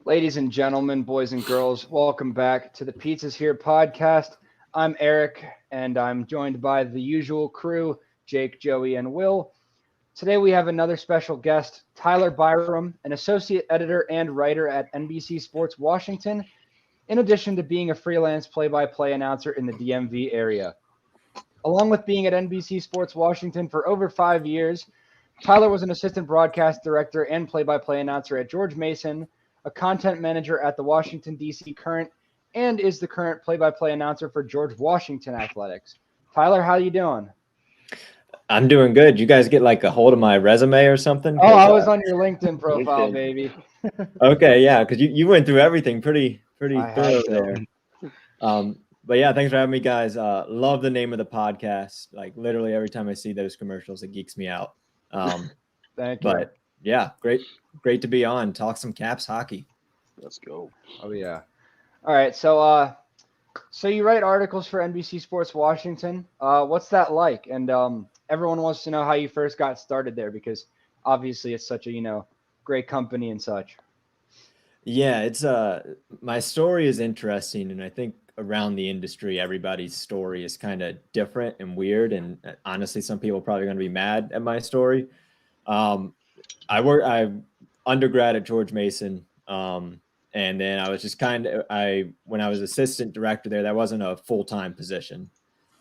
Ladies and gentlemen, boys and girls, welcome back to the Pizzas Here podcast. I'm Eric, and I'm joined by the usual crew, Jake, Joey, and Will. Today we have another special guest, Tyler Byrum, an associate editor and writer at NBC Sports Washington, in addition to being a freelance play-by-play announcer in the DMV area. Along with being at NBC Sports Washington for over 5 years, Tyler was an assistant broadcast director and play-by-play announcer at George Mason, a content manager at the Washington, D.C. Current, and is the current play-by-play announcer for George Washington Athletics. Tyler, how you doing? I'm doing good. You guys get like a hold of my resume or something? Oh, I was on your LinkedIn profile, baby. Okay, yeah, because you went through everything pretty I thorough had there. But yeah, thanks for having me, guys. Love the name of the podcast. Like literally every time I see those commercials, it geeks me out. Thank you. But yeah, great to be on. Talk some Caps hockey. Let's go. Oh yeah. All right, so you write articles for NBC Sports Washington. What's that like? And everyone wants to know how you first got started there because obviously it's such a great company and such. Yeah, it's my story is interesting, and I think around the industry, everybody's story is kind of different and weird. And honestly, some people are probably going to be mad at my story. I undergrad at George Mason, and then I was just when I was assistant director there, that wasn't a full-time position,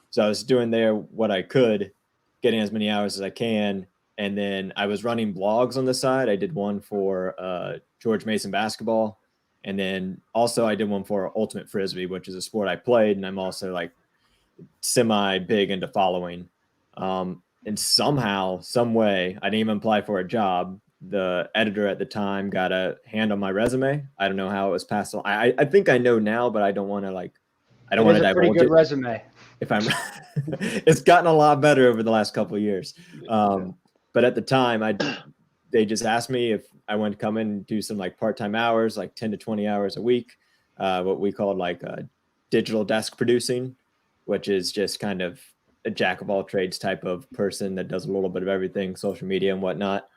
so I was doing there what I could, getting as many hours as I can. And then I was running blogs on the side. I did one for George Mason basketball. And then also I did one for Ultimate Frisbee, which is a sport I played. And I'm also like semi big into following. And somehow, some way, I didn't even apply for a job. The editor at the time got a hand on my resume. I don't know how it was passed on. I think I know now, but I don't want to divulge it. Pretty good resume. If I'm, it's gotten a lot better over the last couple of years. But at the time, they just asked me if I wanted to come in and do some like part-time hours, like 10 to 20 hours a week, what we called like digital desk producing, which is just kind of a jack of all trades type of person that does a little bit of everything, social media and whatnot.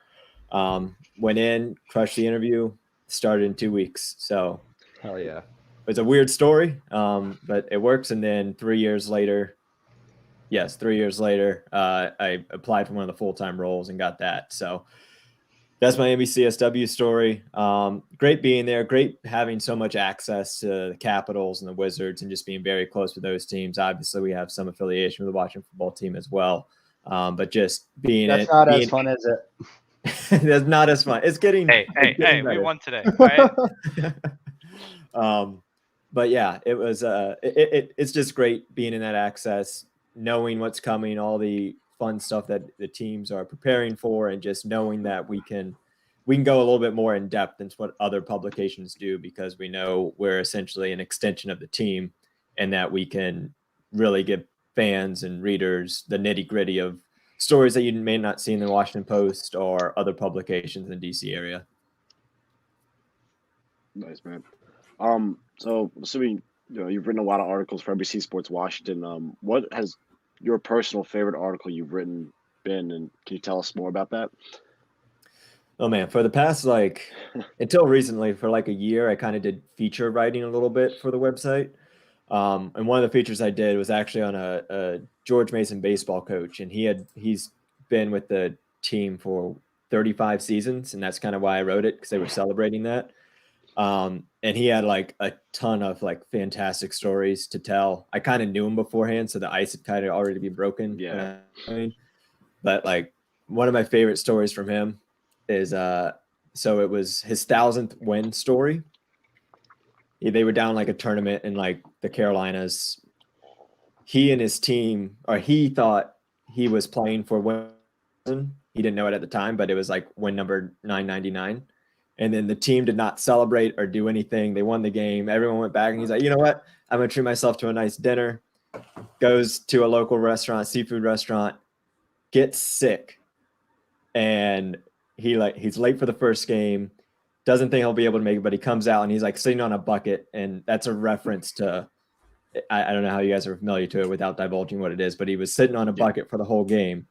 Went in, crushed the interview, started in 2 weeks. So hell yeah. It's a weird story, but it works. And then 3 years later, I applied for one of the full-time roles and got that. So that's my NBCSW story. Great being there. Great having so much access to the Capitals and the Wizards and just being very close with those teams. Obviously, we have some affiliation with the Washington football team as well. But just being as fun, is it? That's not as fun. It's getting Hey, we won today, right? But yeah, it was it's just great being in that access, knowing what's coming, all the fun stuff that the teams are preparing for, and just knowing that we can go a little bit more in depth than what other publications do, because we know we're essentially an extension of the team, and that we can really give fans and readers the nitty-gritty of stories that you may not see in the Washington Post or other publications in the DC area. Nice, man. So assuming you've written a lot of articles for NBC Sports Washington, what has your personal favorite article you've written been, and can you tell us more about that? Oh man, for the past until recently, for like a year, I kind of did feature writing a little bit for the website. And one of the features I did was actually on a George Mason baseball coach, and he's been with the team for 35 seasons, and that's kind of why I wrote it, because they were celebrating that. And he had like a ton of like fantastic stories to tell. I kind of knew him beforehand, so the ice had kind of already been broken. Yeah. But like one of my favorite stories from him is so it was his 1,000th win story. They were down like a tournament in like the Carolinas. He and his team, or he thought he was playing for win. He didn't know it at the time, but it was like win number 999. And then the team did not celebrate or do anything. They won the game. Everyone went back, and he's like, you know what? I'm going to treat myself to a nice dinner. Goes to a local restaurant, seafood restaurant, gets sick. And he's late for the first game, doesn't think he'll be able to make it, but he comes out and he's like sitting on a bucket. And that's a reference to, I don't know how you guys are familiar to it without divulging what it is, but he was sitting on a bucket for the whole game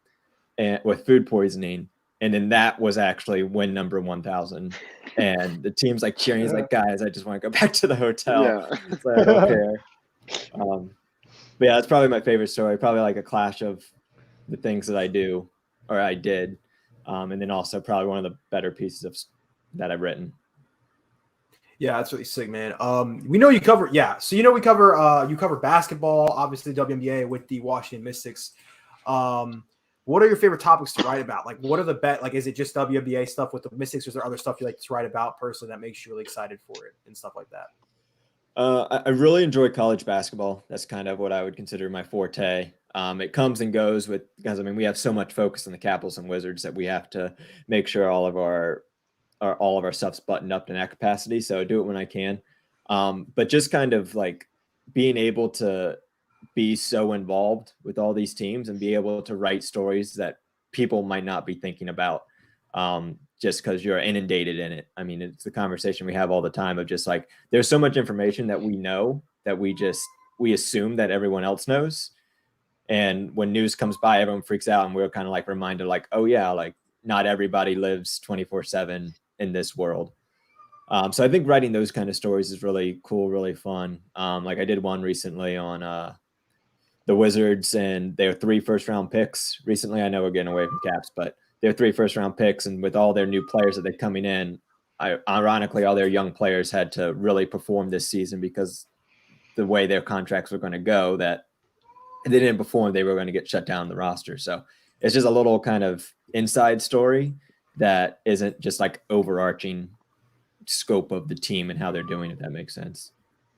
and with food poisoning. And then that was actually win number 1,000. And the team's like cheering. He's like, guys, I just want to go back to the hotel. Yeah. So I don't care. But yeah, it's probably my favorite story. Probably like a clash of the things that I do or I did. And then also probably one of the better pieces that I've written. Yeah, that's really sick, man. We know you cover, So you cover basketball, obviously WNBA with the Washington Mystics. What are your favorite topics to write about? Like, what are the is it just WNBA stuff with the Mystics, or is there other stuff you like to write about personally that makes you really excited for it and stuff like that? I really enjoy college basketball. That's kind of what I would consider my forte. It comes and goes because we have so much focus on the Capitals and Wizards that we have to make sure all of our stuff's buttoned up in that capacity. So I do it when I can. But just kind of like being able to be so involved with all these teams and be able to write stories that people might not be thinking about just because you're inundated in it. I mean, it's the conversation we have all the time of just like, there's so much information that we know that we assume that everyone else knows. And when news comes by, everyone freaks out and we're kind of like reminded like, oh yeah, like not everybody lives 24/7 in this world. So I think writing those kind of stories is really cool, really fun. Like I did one recently on the Wizards and their 3 first-round picks. Recently, I know we're getting away from Caps, but their 3 first-round picks, and with all their new players that they're coming in, ironically, all their young players had to really perform this season because the way their contracts were going to go, that if they didn't perform, they were going to get shut down the roster. So it's just a little kind of inside story that isn't just like overarching scope of the team and how they're doing, if that makes sense.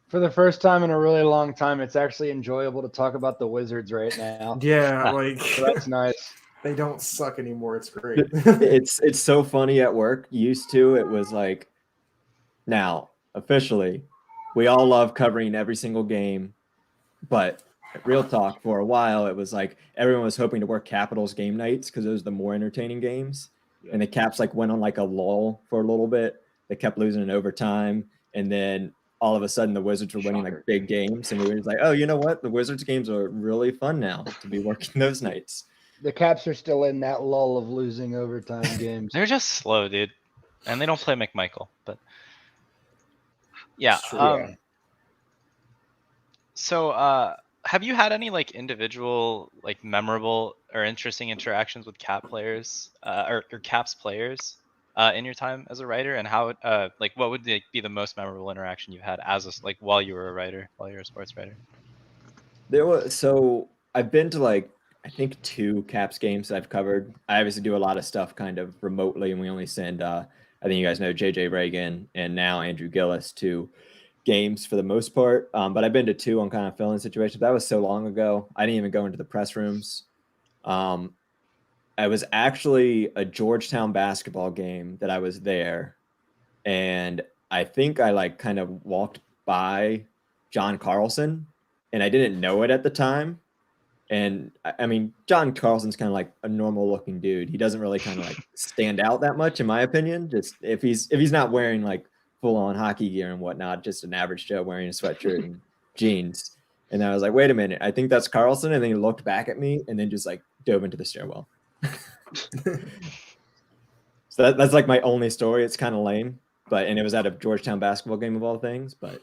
For the first time in a really long time, it's actually enjoyable to talk about the Wizards right now. Yeah, So that's nice. They don't suck anymore. It's great. It's so funny at work. Used to, it was like, now officially, we all love covering every single game, but real talk, for a while, it was like everyone was hoping to work Capitals game nights because those are the more entertaining games. Yeah. And the Caps like went on like a lull for a little bit. They kept losing in overtime, and then all of a sudden the Wizards were winning like big games, and we were just like, oh, you know what? The Wizards games are really fun now to be working those nights. The Caps are still in that lull of losing overtime games. They're just slow, dude. And they don't play McMichael, but yeah. So have you had any like individual, like memorable or interesting interactions with Cap players or Caps players in your time as a writer, and how like what would be the most memorable interaction you've had as while you were a writer, while you're a sports writer? So I've been to like I think 2 Caps games that I've covered. I obviously do a lot of stuff kind of remotely, and we only send I think you guys know JJ Reagan and now Andrew Gillis to games for the most part. But I've been to 2 on kind of fill-in situations. That was so long ago. I didn't even go into the press rooms. I was actually a Georgetown basketball game that I was there. And I think I like kind of walked by John Carlson, and I didn't know it at the time. And I mean, John Carlson's kind of like a normal looking dude. He doesn't really kind of like stand out that much, in my opinion. Just if he's not wearing like full on hockey gear and whatnot, just an average Joe wearing a sweatshirt and jeans. And I was like, wait a minute, I think that's Carlson. And then he looked back at me and then just like dove into the stairwell. So that's like my only story. It's kind of lame, and it was at a Georgetown basketball game of all things, but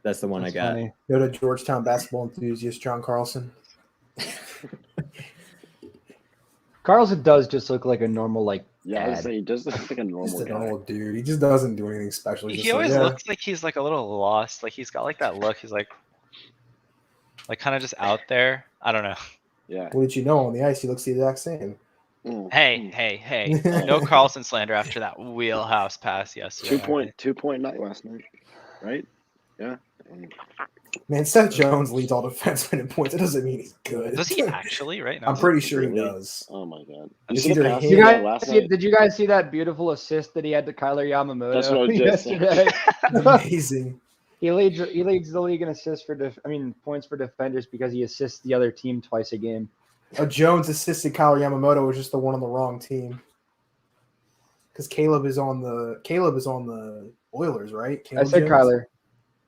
that's the one I got. Funny. Go to Georgetown basketball enthusiast John Carlson. Carlson does just look like a normal I would say he does look like a normal guy. Normal dude. He just doesn't do anything special. He always looks like he's like a little lost. Like he's got like that look. He's like kind of just out there. I don't know. Yeah. What did you know? On the ice, he looks the exact same. Hey. No Carlson slander after that wheelhouse pass yesterday. 2-point night last night, right? Yeah. Man, Seth Jones leads all defensemen in points. That doesn't mean he's good. Does he actually right now? I'm pretty sure he does. Oh my god. Did you guys see that beautiful assist that he had to Kyler Yamamoto? That's what I was just yesterday? Amazing. He leads the league in assists points for defenders because he assists the other team twice a game. Jones assisted Kyler Yamamoto, was just the one on the wrong team. Because Caleb is on the Oilers, right? I said Kyler.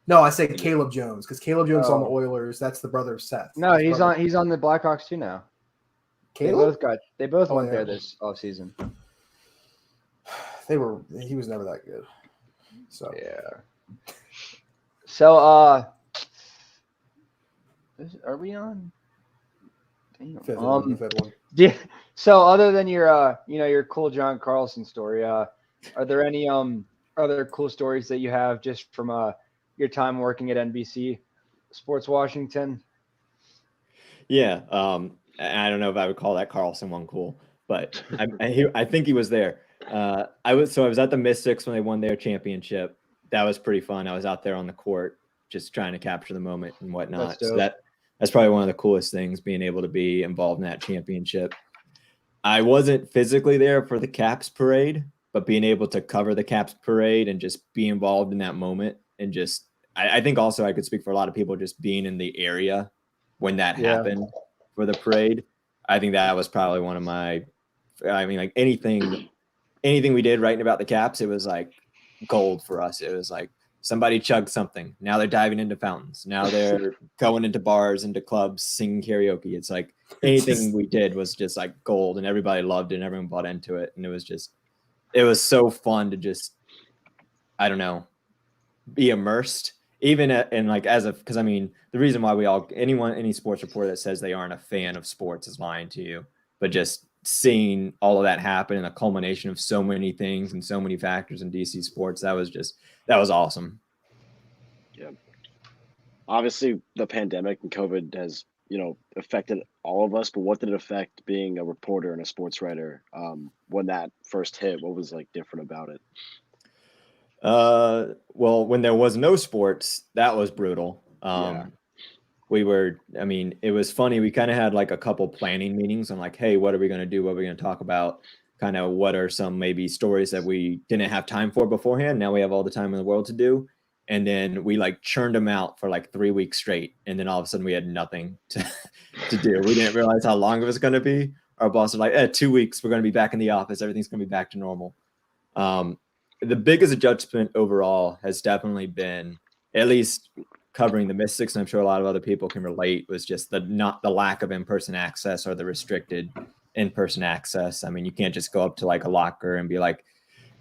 No, I said Caleb Jones because Caleb Jones is on the Oilers. That's the brother of Seth. No, he's on the Blackhawks too now. Caleb? They both went there this offseason. he was never that good. So Yeah. So are we on? Damn. fifth one. Yeah. So other than your your cool John Carlson story, are there any other cool stories that you have just from your time working at NBC Sports Washington? Yeah. I don't know if I would call that Carlson one cool, but I think he was there. I was at the Mystics when they won their championship. That was pretty fun. I was out there on the court just trying to capture the moment and whatnot. So that's probably one of the coolest things, being able to be involved in that championship. I wasn't physically there for the Caps parade, but being able to cover the Caps parade and just be involved in that moment, and just I think also I could speak for a lot of people, just being in the area when that happened for the parade. I think that was probably one of my, like anything we did writing about the Caps, it was like gold for us. It was like somebody chugged something. Now they're diving into fountains. Now they're going into bars, into clubs, singing karaoke. It's like anything we did was just like gold, and everybody loved it and everyone bought into it. And it was so fun to just, I don't know, be immersed. Even because I mean, the reason why any sports reporter that says they aren't a fan of sports is lying to you. But just seeing all of that happen and the culmination of so many things and so many factors in DC sports, that was awesome. Yeah. Obviously, the pandemic and COVID has, affected all of us. But what did it affect being a reporter and a sports writer when that first hit? What was like different about it? Well, when there was no sports, that was brutal. It was funny. We kind of had like a couple planning meetings on like, hey, what are we going to do? What are we going to talk about? Kind of what are some maybe stories that we didn't have time for beforehand. Now we have all the time in the world to do. And then we like churned them out for like 3 weeks straight. And then all of a sudden we had nothing to do. We didn't realize how long it was going to be. Our boss was like, 2 weeks, we're going to be back in the office. Everything's going to be back to normal. The biggest adjustment overall has definitely been, at least covering the Mystics, and I'm sure a lot of other people can relate, was just the lack of in-person access, or the restricted in-person access. I mean, you can't just go up to like a locker and be like,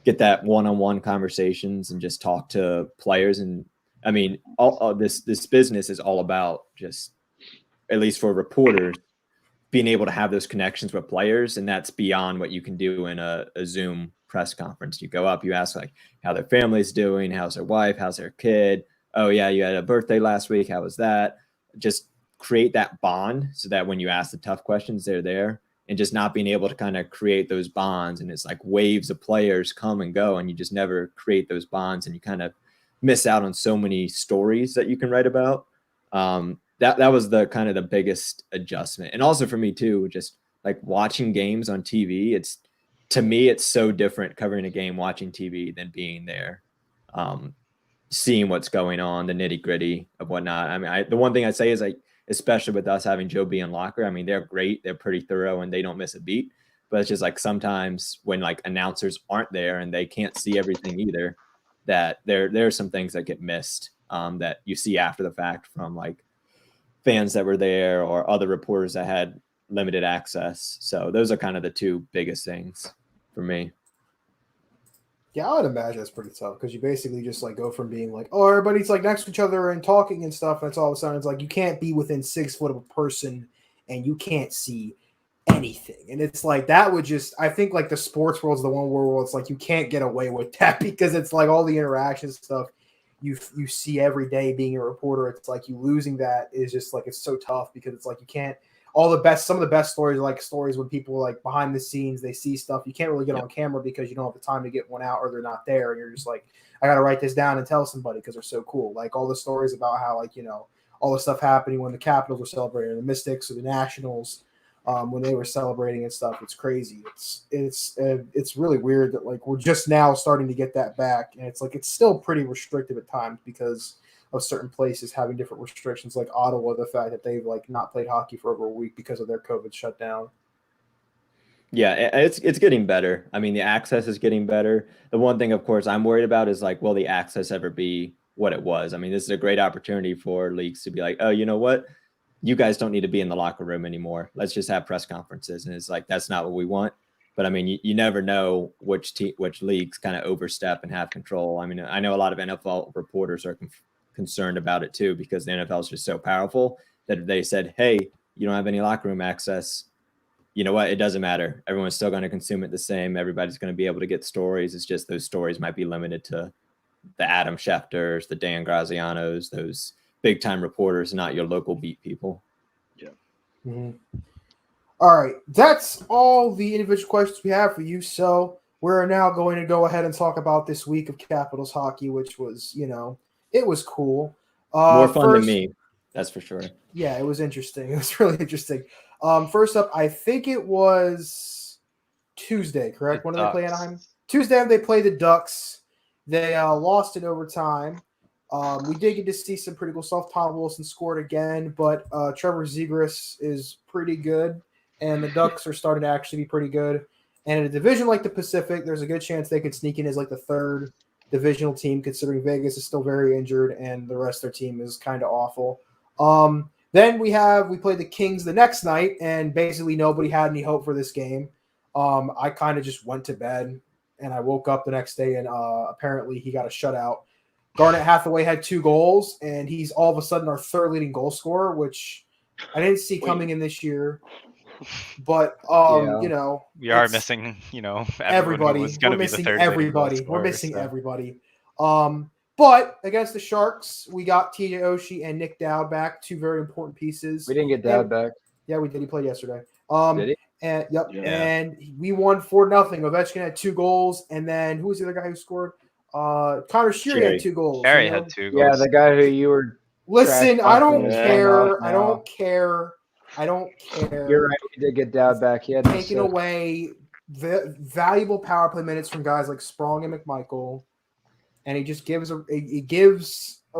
get that one-on-one conversations and just talk to players. And I mean, all this business is all about just, at least for reporters, being able to have those connections with players. And that's beyond what you can do in a Zoom press conference. You go up, you ask like how their family's doing, how's their wife, how's their kid. Oh yeah, you had a birthday last week. How was that? Just create that bond so that when you ask the tough questions, they're there. And just not being able to kind of create those bonds, and it's like waves of players come and go, and you just never create those bonds, and you kind of miss out on so many stories that you can write about. That was the kind of the biggest adjustment. And also for me too, just like watching games on TV, to me, it's so different covering a game, watching TV, than being there, seeing what's going on, the nitty gritty of whatnot. I mean, the one thing I say is like, especially with us having Joe B and Locker, I mean, they're great. They're pretty thorough and they don't miss a beat. But it's just like sometimes when like announcers aren't there and they can't see everything either, that there are some things that get missed that you see after the fact from like fans that were there or other reporters that had limited access. So those are kind of the two biggest things for me. Yeah, I would imagine that's pretty tough because you basically just like go from being like, oh, everybody's like next to each other and talking and stuff. And it's all of a sudden it's like you can't be within 6 foot of a person and you can't see anything. And it's like that would just, I think like the sports world is the one where it's like you can't get away with that because it's like all the interaction stuff you see every day being a reporter. It's like you losing that is just like it's so tough because it's like you can't. Some of the best stories are like stories when people like behind the scenes, they see stuff you can't really get on camera because you don't have the time to get one out or they're not there. And you're just like, I got to write this down and tell somebody because they're so cool. Like all the stories about how like, all the stuff happening when the Capitals were celebrating, the Mystics or the Nationals, when they were celebrating and stuff. It's crazy. It's really weird that like we're just now starting to get that back. And it's like, it's still pretty restrictive at times because of certain places having different restrictions, like Ottawa, the fact that they've like not played hockey for over a week because of their COVID shutdown. Yeah, it's getting better. I mean, the access is getting better. The one thing, of course, I'm worried about is like, will the access ever be what it was? I mean, this is a great opportunity for leagues to be like, oh, you know what? You guys don't need to be in the locker room anymore. Let's just have press conferences. And it's like, that's not what we want. But I mean, you never know which leagues kind of overstep and have control. I mean, I know a lot of NFL reporters are concerned about it too, because the NFL is just so powerful that if they said, hey, you don't have any locker room access, you know what? It doesn't matter. Everyone's still going to consume it the same. Everybody's going to be able to get stories. It's just those stories might be limited to the Adam Schefters, the Dan Grazianos, those big time reporters, not your local beat people. Yeah. Mhm. All right. That's all the individual questions we have for you. So we're now going to go ahead and talk about this week of Capitals hockey, which was, it was cool. More fun than me. That's for sure. Yeah, it was interesting. It was really interesting. First up, I think it was Tuesday, correct? When did they play Anaheim? Tuesday, they played the Ducks. They lost in overtime. We did get to see some pretty cool stuff. Tom Wilson scored again, but Trevor Zegras is pretty good, and the Ducks are starting to actually be pretty good. And in a division like the Pacific, there's a good chance they could sneak in as like the third divisional team, considering Vegas is still very injured and the rest of their team is kind of awful. Then we played the Kings the next night, and basically nobody had any hope for this game. I kind of just went to bed, and I woke up the next day, and apparently he got a shutout. Garnet Hathaway had 2 goals, and he's all of a sudden our third leading goal scorer, which I didn't see coming in this year. But we are missing, everybody. We're missing everybody. We're missing everybody. But against the Sharks, we got TJ Oshie and Nick Dowd back, 2 very important pieces. We didn't get Dowd back. Yeah, we did. He played yesterday. Did he? And Yeah. and we won 4-0. Ovechkin had 2 goals, and then who was the other guy who scored? Connor Sheary had 2 goals. Harry had 2 goals. Yeah, the guy who you were. Listen, I don't Yeah. care. Yeah. I don't care. I don't care. You're right. We did get Dowd back. He had Taking away the valuable power play minutes from guys like Sprong and McMichael, and he just gives a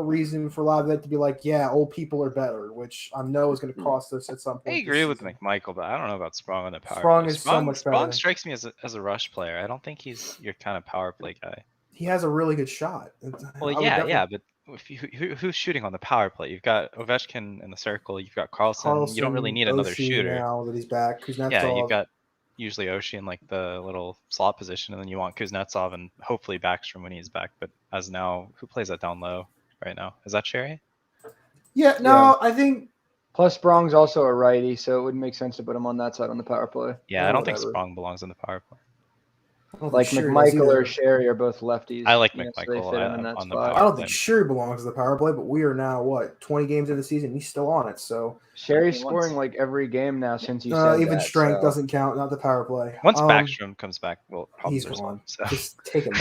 reason for a lot of that to be like, yeah, old people are better, which I know is going to cost us at some point. I agree with McMichael, but I don't know about Sprong on the power Sprong play. is so much better. Sprong strikes me as a rush player. I don't think he's your kind of power play guy. He has a really good shot. Well, yeah, but who's shooting on the power play? You've got Ovechkin in the circle. You've got Carlson. You don't really need another Oshie shooter. now that he's back. Kuznetsov. Yeah, you've got usually Oshie in like the little slot position, and then you want Kuznetsov and hopefully Backstrom when he's back. But as now, who plays that down low right now? Is that Cherry? Yeah, no, I think. Plus, Sprong's also a righty, so it wouldn't make sense to put him on that side on the power play. Yeah, I don't think Sprong belongs on the power play. Like McMichael or Sherry are both lefties. I like so McMichael they fit him in that on the spot. power I don't think Sherry belongs to the power play, but we are now 20 games into the season. He's still on it, so Sherry's scoring like every game now since you said even that, strength so. doesn't count, not the power play. Once Backstrom comes back, well, he's gone. So. Just take him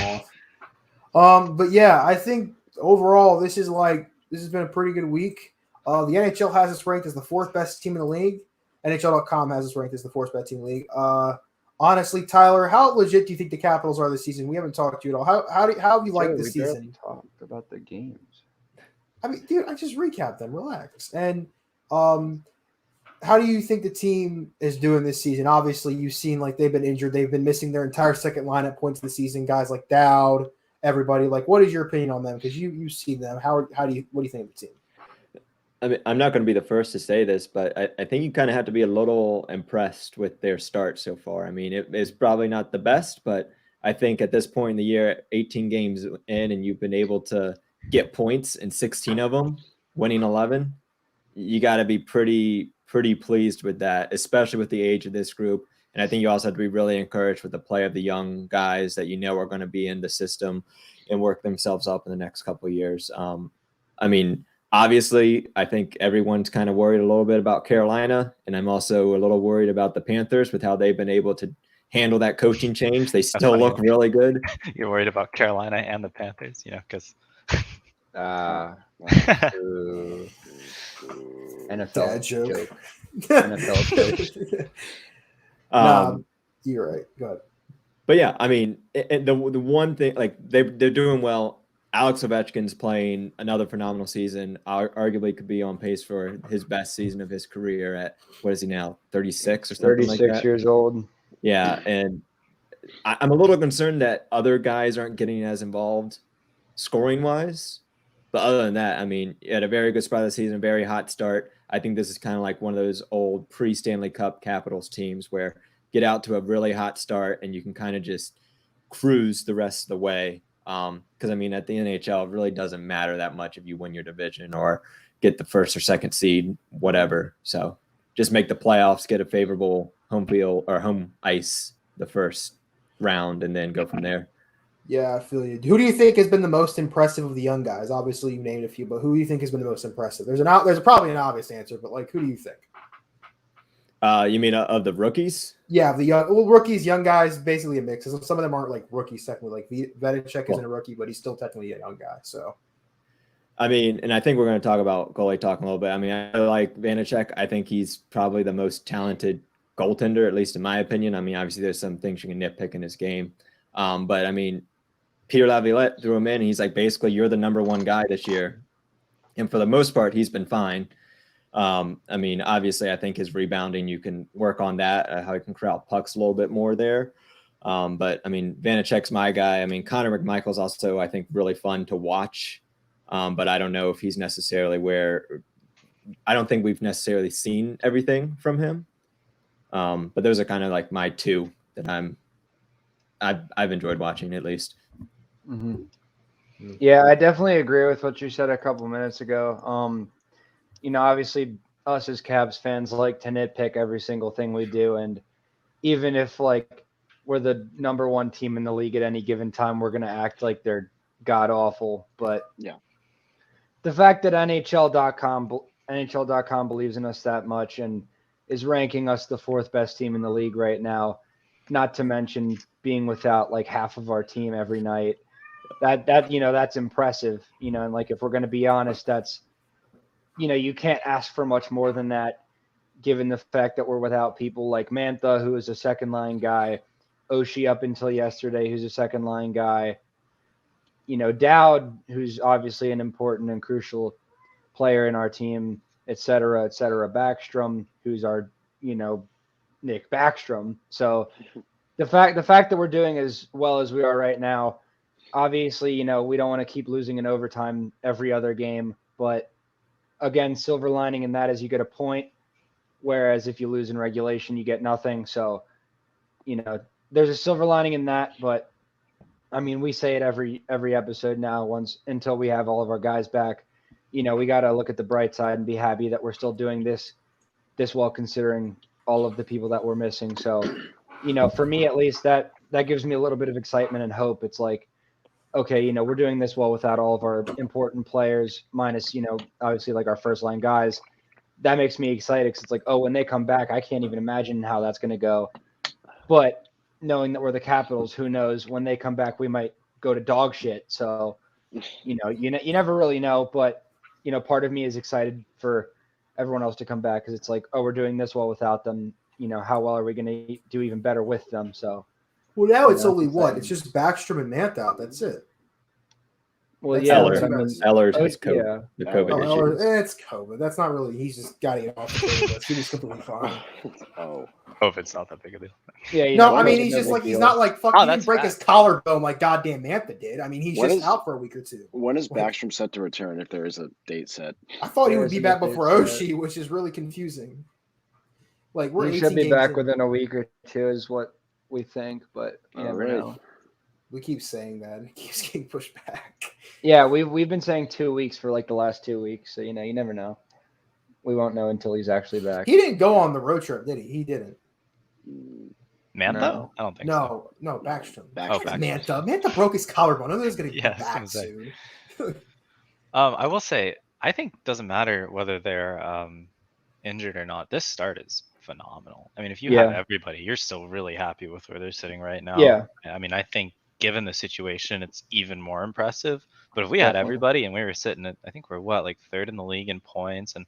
off. But yeah, I think overall this has been a pretty good week. The NHL has us ranked as the 4th best team in the league. NHL.com has us ranked as the 4th best team in the league. Honestly, Tyler, how legit do you think the Capitals are this season? We haven't talked to you at all. How have you liked this season? Talked about the games. I mean, dude, I just recapped them. Relax. And how do you think the team is doing this season? Obviously, you've seen like they've been injured. They've been missing their entire second line at points of the season. Guys like Dowd, everybody. Like, what is your opinion on them? Because you see them. What do you think of the team? I mean, I'm not going to be the first to say this, but I think you kind of have to be a little impressed with their start so far. I mean, it's probably not the best, but I think at this point in the year, 18 games in, and you've been able to get points in 16 of them, winning 11, you got to be pretty pleased with that, especially with the age of this group. And I think you also have to be really encouraged with the play of the young guys that you know are going to be in the system and work themselves up in the next couple of years. I mean, obviously, I think everyone's kind of worried a little bit about Carolina, and I'm also a little worried about the Panthers with how they've been able to handle that coaching change. They still look really good. You're worried about Carolina and the Panthers, because NFL joke. NFL joke. You're right. Go ahead. But yeah, I mean, the one thing, like they're doing well. Alex Ovechkin's playing another phenomenal season. Arguably could be on pace for his best season of his career at, what is he now, 36 or something 36 like that? years old. Yeah, and I'm a little concerned that other guys aren't getting as involved scoring-wise. But other than that, I mean, you had a very good spot of the season, a very hot start. I think this is kind of like one of those old pre-Stanley Cup Capitals teams where get out to a really hot start and you can kind of just cruise the rest of the way. Because I mean, at the NHL, it really doesn't matter that much if you win your division or get the first or second seed, whatever. So just make the playoffs, get a favorable home field or home ice the first round, and then go from there. Yeah, I feel you. Who do you think has been the most impressive of the young guys? Obviously, you named a few, but who do you think has been the most impressive? There's probably an obvious answer, but like, who do you think? You mean of the rookies? Yeah, the rookies, young guys, basically a mix. Some of them aren't like rookies technically. Like Vanacek isn't a rookie, but he's still technically a young guy. So, I mean, and I think we're going to talk about goalie talk a little bit. I mean, I like Vanacek. I think he's probably the most talented goaltender, at least in my opinion. I mean, obviously there's some things you can nitpick in his game, but I mean, Peter Laviolette threw him in. He's like, basically, you're the number one guy this year, and for the most part, he's been fine. I mean, obviously, I think his rebounding, you can work on that, how he can corral pucks a little bit more there. But I mean, Vanacek's my guy. I mean, Connor McMichael's also, I think, really fun to watch. But I don't know if he's necessarily I don't think we've necessarily seen everything from him. But those are kind of like my two that I've enjoyed watching, at least. Mm-hmm. Yeah, I definitely agree with what you said a couple minutes ago. You know, obviously us as Cavs fans like to nitpick every single thing we do. And even if like we're the number one team in the league at any given time, we're going to act like they're god awful. But yeah, the fact that NHL.com believes in us that much and is ranking us the fourth best team in the league right now, not to mention being without like half of our team every night, that, you know, that's impressive, you know, and like, if we're going to be honest, that's, you know, you can't ask for much more than that, given the fact that we're without people like Mantha, who is a second line guy, Oshie up until yesterday, who's a second line guy, you know, Dowd, who's obviously an important and crucial player in our team, et cetera, Backstrom, who's our, you know, Nick Backstrom. So the fact that we're doing as well as we are right now, obviously, you know, we don't want to keep losing in overtime every other game, but again, silver lining in that is you get a point, whereas if you lose in regulation, you get nothing. So, you know, there's a silver lining in that, but I mean, we say it every episode now, until we have all of our guys back. You know, we got to look at the bright side and be happy that we're still doing this well, considering all of the people that we're missing. So, you know, for me at least, that gives me a little bit of excitement and hope. It's like, okay, you know, we're doing this well without all of our important players, minus, you know, obviously like our first line guys. That makes me excited because it's like, oh, when they come back, I can't even imagine how that's going to go. But knowing that we're the Capitals, who knows? When they come back, we might go to dog shit. So, you know, you never really know. But, you know, part of me is excited for everyone else to come back because it's like, oh, we're doing this well without them. You know, how well are we going to do even better with them? So. Well, now it's only what? It's just Backstrom and Mantha out. That's it. Well, that's yeah, Ehlers has COVID. Yeah. The COVID issue. It's COVID. That's not really. He's just got to get off the COVID list. He was completely fine. Oh, COVID's not that big a deal. Yeah. No, I mean he's just like he's not like fucking. He didn't break bad. his collarbone like goddamn Mantha did. I mean he's just out for a week or two. When is Backstrom set to return? If there is a date set, I thought he would be back before Oshie, which is really confusing. Like we should be back within a week or two, is what we think, but you never know. We keep saying that. It keeps getting pushed back. Yeah, we've been saying 2 weeks for like the last 2 weeks, so you know, you never know. We won't know until he's actually back. He didn't go on the road trip, did he? He didn't. Mantha? No. I don't think so. No, Backstrom. Backstrom. Mantha broke his collarbone. I know he's going to be Yeah, back soon. I will say, I think it doesn't matter whether they're injured or not. This start is phenomenal. I mean, if you have everybody, you're still really happy with where they're sitting right now. Yeah. I mean, I think given the situation, it's even more impressive. But if we had everybody and we were sitting at, I think we're like third in the league in points, and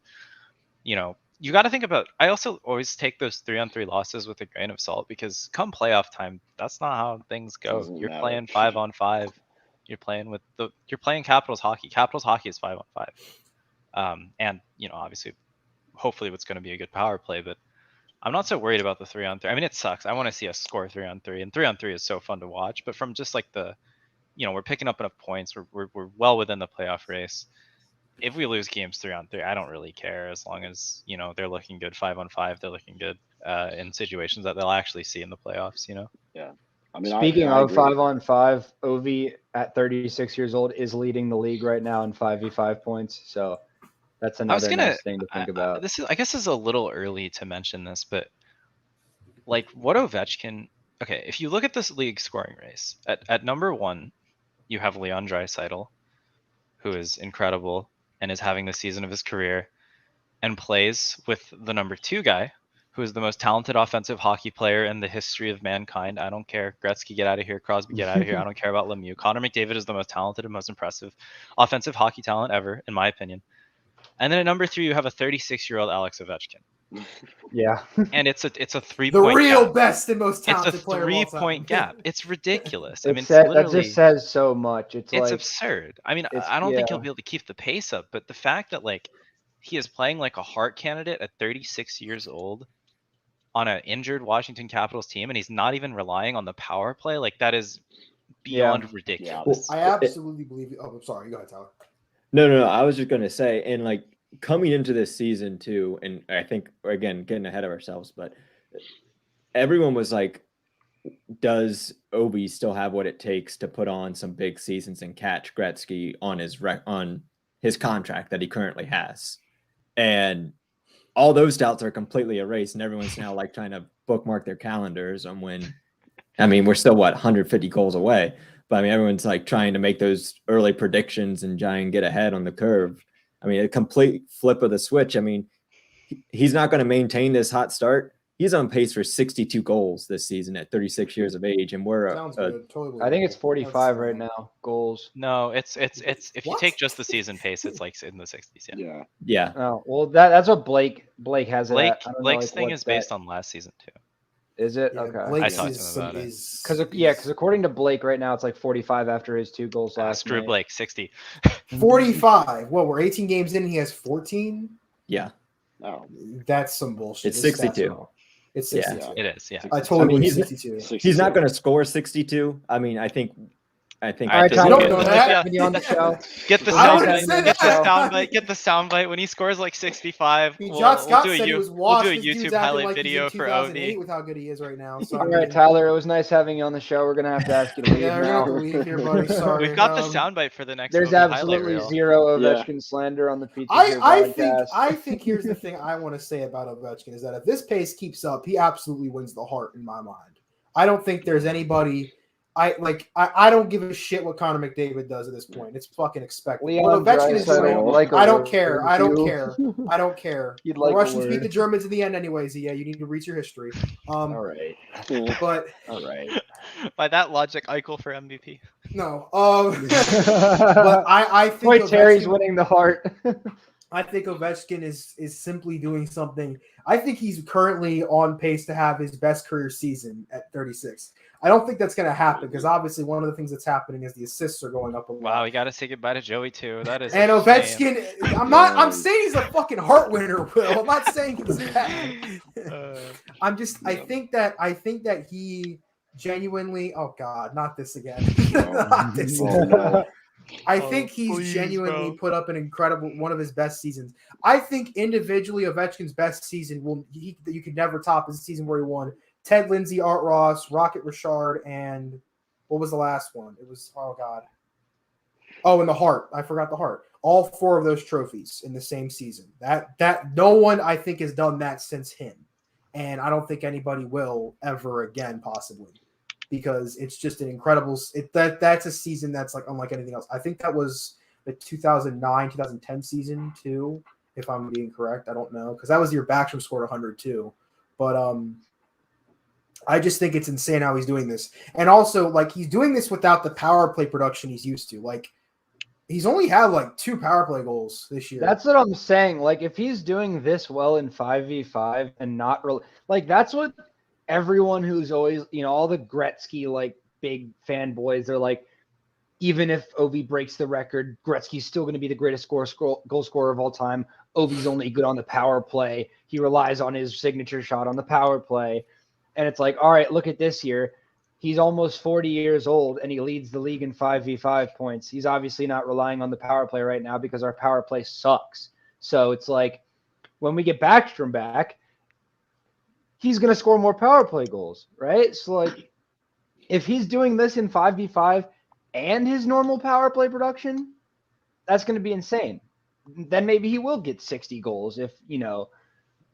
you know, you got to think about. I also always take those 3-on-3 losses with a grain of salt because come playoff time, that's not how things go. You're playing 5-on-5. You're playing you're playing Capitals hockey. Capitals hockey is 5-on-5. And you know, obviously, hopefully, it's going to be a good power play, but I'm not so worried about the 3-on-3. I mean, it sucks. I want to see us score 3-on-3, and 3-on-3 is so fun to watch. But from just like you know, we're picking up enough points. We're well within the playoff race. If we lose games 3-on-3, I don't really care as long as, you know, they're looking good 5-on-5. They're looking good. in situations that they'll actually see in the playoffs. I mean, Speaking I of agree. 5-on-5, Ovi at 36 years old is leading the league right now in 5v5 points. So that's another nice thing to think about. I guess this is a little early to mention this, but like what Ovechkin. Okay, if you look at this league scoring race, at number 1, you have Leon Draisaitl, who is incredible and is having the season of his career, and plays with the number 2 guy, who is the most talented offensive hockey player in the history of mankind. I don't care. Gretzky, get out of here. Crosby, get out of here. I don't care about Lemieux. Connor McDavid is the most talented and most impressive offensive hockey talent ever, in my opinion. And then at number 3, you have a 36-year-old Alex Ovechkin. Yeah. And it's a 3-point The real gap. best and most It's a talented player of all time. 3-point gap. It's ridiculous. I mean, that literally, just says so much. It's like absurd. I mean, it's- I don't think he'll yeah. be able to keep the pace up, but the fact that like he is playing like a Hart candidate at 36 years old on an injured Washington Capitals team, and he's not even relying on the power play, like that is beyond ridiculous. I absolutely believe you. Oh, I'm sorry. Go ahead, Tyler. No. I was just gonna say, and like coming into this season too, and I think again getting ahead of ourselves, but everyone was like, "Does Obi still have what it takes to put on some big seasons and catch Gretzky on his contract that he currently has?" And all those doubts are completely erased, and everyone's now like trying to bookmark their calendars on when. I mean, we're still 150 goals away, but I mean, everyone's like trying to make those early predictions and try and get ahead on the curve. I mean, a complete flip of the switch. I mean, he's not going to maintain this hot start. He's on pace for 62 goals this season at 36 years of age, and we're Sounds good. Totally I think it's believable. 45 right now goals. No, it's if you What? take just the season pace, it's like in the 60s. Yeah. Yeah. Oh, well, that's what Blake has it Blake at. I don't know, Blake's like, thing what's is based that- on last season too. Is it? Yeah, Okay. Blake's I talked is to him about it. Because according to Blake right now, it's like 45 after his 2 goals last Screw night. Blake, 60. 45. Well, we're 18 games in. He has 14. Yeah. No, That's some bullshit. It's This stats 62. are wrong. It's Yeah. 62. It is, yeah. I totally I mean, believe he's- 62. He's not going to score 62. I mean, I think. All right, Alright, I Tyler, don't get know the that. video on the show. Get the I wouldn't soundbite. say Get the that. soundbite. Get the soundbite when he scores like 65. John Scott said he we'll was do washed. a This dude's YouTube acting highlight like video he's in for 2008 Ovi. with how good he is right now. So, All right, Tyler, it was nice having you on the show. We're going to have to ask you to leave Yeah, we're now. gonna leave here, buddy. Sorry. We've got the soundbite for the next. There's Ovi highlight absolutely reel. zero Yeah. Ovechkin slander on the Pizza Here I think podcast. here's the thing I want to say about Ovechkin is that if this pace keeps up, he absolutely wins the Hart in my mind. I don't think there's anybody. I don't give a shit what Connor McDavid does at this point. It's fucking expected. Leon What Ovechkin is Draisaitl, doing, like a I don't word care. or I don't two. care. I don't care. You'd The like a Russians beat word. the Germans in the end, anyways. Yeah, you need to read your history. All right. But All right. By that logic, Eichel for MVP. no. But I think Boy, Terry's Ovechkin- winning the Hart. I think Ovechkin is simply doing something. I think he's currently on pace to have his best career season at 36. I don't think that's going to happen because obviously one of the things that's happening is the assists are going up a lot. Wow, we got to say goodbye to Joey too. That is. And insane. Ovechkin, I'm saying he's a fucking Hart winner, Will. I'm not saying he's bad. I think that he genuinely, oh God, not this again. Not this again. no. I think he's please, genuinely bro. put up an incredible one of his best seasons. I think individually Ovechkin's best season you could never top is the season where he won Ted Lindsay, Art Ross, Rocket Richard, and what was the last one? It was and the Hart. I forgot the Hart. All 4 of those trophies in the same season. That no one I think has done that since him. And I don't think anybody will ever again, possibly. Because it's just an incredible that's a season that's like unlike anything else. I think that was the 2009-2010 season too, if I'm being correct. I don't know because that was the year Backstrom scored 100 too. But I just think it's insane how he's doing this, and also like he's doing this without the power play production he's used to. Like he's only had like 2 power play goals this year. That's what I'm saying. Like if he's doing this well in 5v5 and not really like that's what everyone who's always, all the Gretzky like big fanboys, they're like, even if Ovi breaks the record, Gretzky's still going to be the greatest goal scorer of all time. Ovi's only good on the power play. He relies on his signature shot on the power play. And it's like, all right, look at this year. He's almost 40 years old and he leads the league in 5v5 points. He's obviously not relying on the power play right now because our power play sucks. So it's like when we get Backstrom back, he's going to score more power play goals, right? So, like, if he's doing this in 5v5 and his normal power play production, that's going to be insane. Then maybe he will get 60 goals if,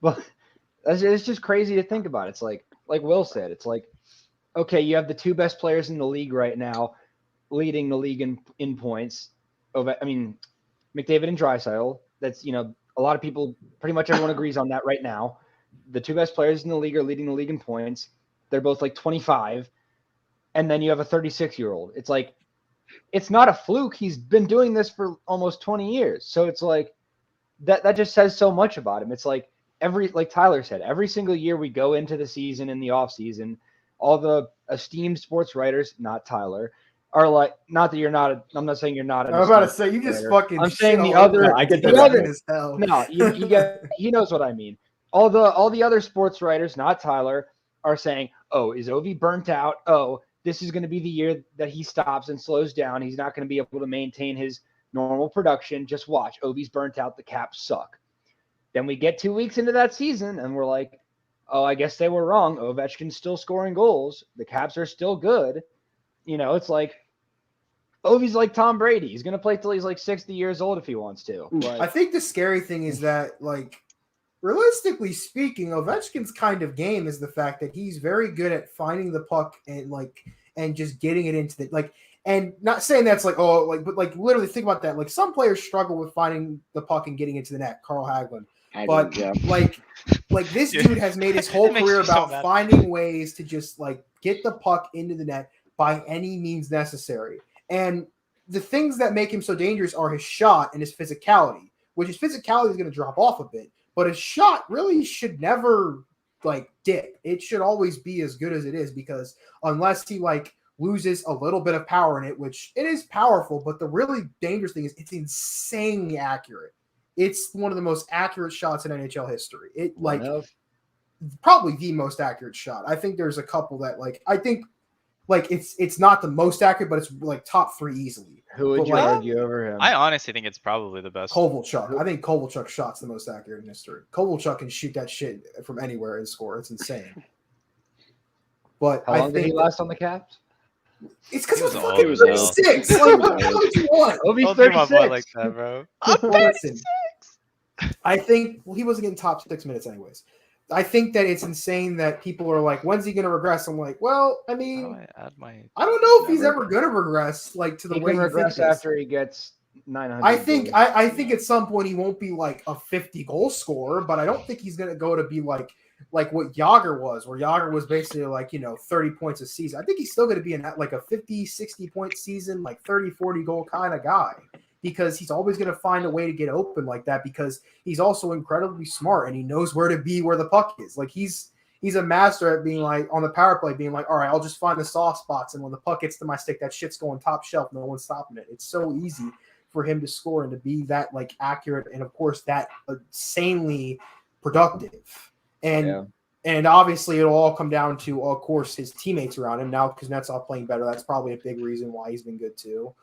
but it's just crazy to think about. It's like Will said, it's like, okay, you have the two best players in the league right now leading the league in points. McDavid and Draisaitl. That's, a lot of people, pretty much everyone agrees on that right now. The two best players in the league are leading the league in points. They're both like 25. And then you have a 36-year-old. It's like, it's not a fluke. He's been doing this for almost 20 years. So it's like, that just says so much about him. It's like like Tyler said, every single year we go into the season, in the off season, all the esteemed sports writers, not Tyler, are like, not that you're not, I'm not saying you're not. I'm about to say, you just fucking. I'm saying the all other. over I get the that. other as hell. No, you get. He knows what I mean. All the other sports writers, not Tyler, are saying, "Oh, is Ovi burnt out? Oh, this is going to be the year that he stops and slows down. He's not going to be able to maintain his normal production. Just watch. Ovi's burnt out. The Caps suck." Then we get 2 weeks into that season, and we're like, "Oh, I guess they were wrong. Ovechkin's still scoring goals. The Caps are still good." It's like, Ovi's like Tom Brady. He's going to play till he's like 60 years old if he wants to. I think the scary thing is that, like, realistically speaking, Ovechkin's kind of game is the fact that he's very good at finding the puck and just getting it into the, and not saying that's like, but like literally think about that. Like, some players struggle with finding the puck and getting into the net. Carl Hagelin. But yeah. like this dude has made his whole career about finding ways to just like get the puck into the net by any means necessary. And the things that make him so dangerous are his shot and his physicality, which his physicality is going to drop off a bit, but his shot really should never like dip. It should always be as good as it is, because unless he like loses a little bit of power in it, which it is powerful, but the really dangerous thing is it's insanely accurate. It's one of the most accurate shots in NHL history. It like probably the most accurate shot. I think there's a couple that it's not the most accurate, but it's like top three easily. Who would you argue over him? I honestly think it's probably the best. Kovalchuk. I think Kovalchuk's shot's the most accurate in history. Kovalchuk can shoot that shit from anywhere and score. It's insane. But how long did he last on the Caps? It's because was he's fucking old. 36. Like, what the hell do you want? Ovi's Don't think about 36. boy like that, bro. Listen, I think he wasn't getting top 6 minutes anyways. I think that it's insane that people are like, when's he going to regress? I'm like, well, I mean, I don't know if he's ever going to regress like to the way he regress after he gets 900. I think at some point he won't be like a 50 goal scorer, but I don't think he's going to go to be like what Yager was, where Yager was basically like, 30 points a season. I think he's still going to be in like a 50, 60 point season, like 30, 40 goal kind of guy, because he's always going to find a way to get open like that, because he's also incredibly smart and he knows where to be where the puck is. Like he's a master at being like on the power play, being like, all right, I'll just find the soft spots. And when the puck gets to my stick, that shit's going top shelf. No one's stopping it. It's so easy for him to score and to be that like accurate. And of course that insanely productive. And obviously it'll all come down to, of course, his teammates around him now, because Kuznetsov playing better. That's probably a big reason why he's been good too.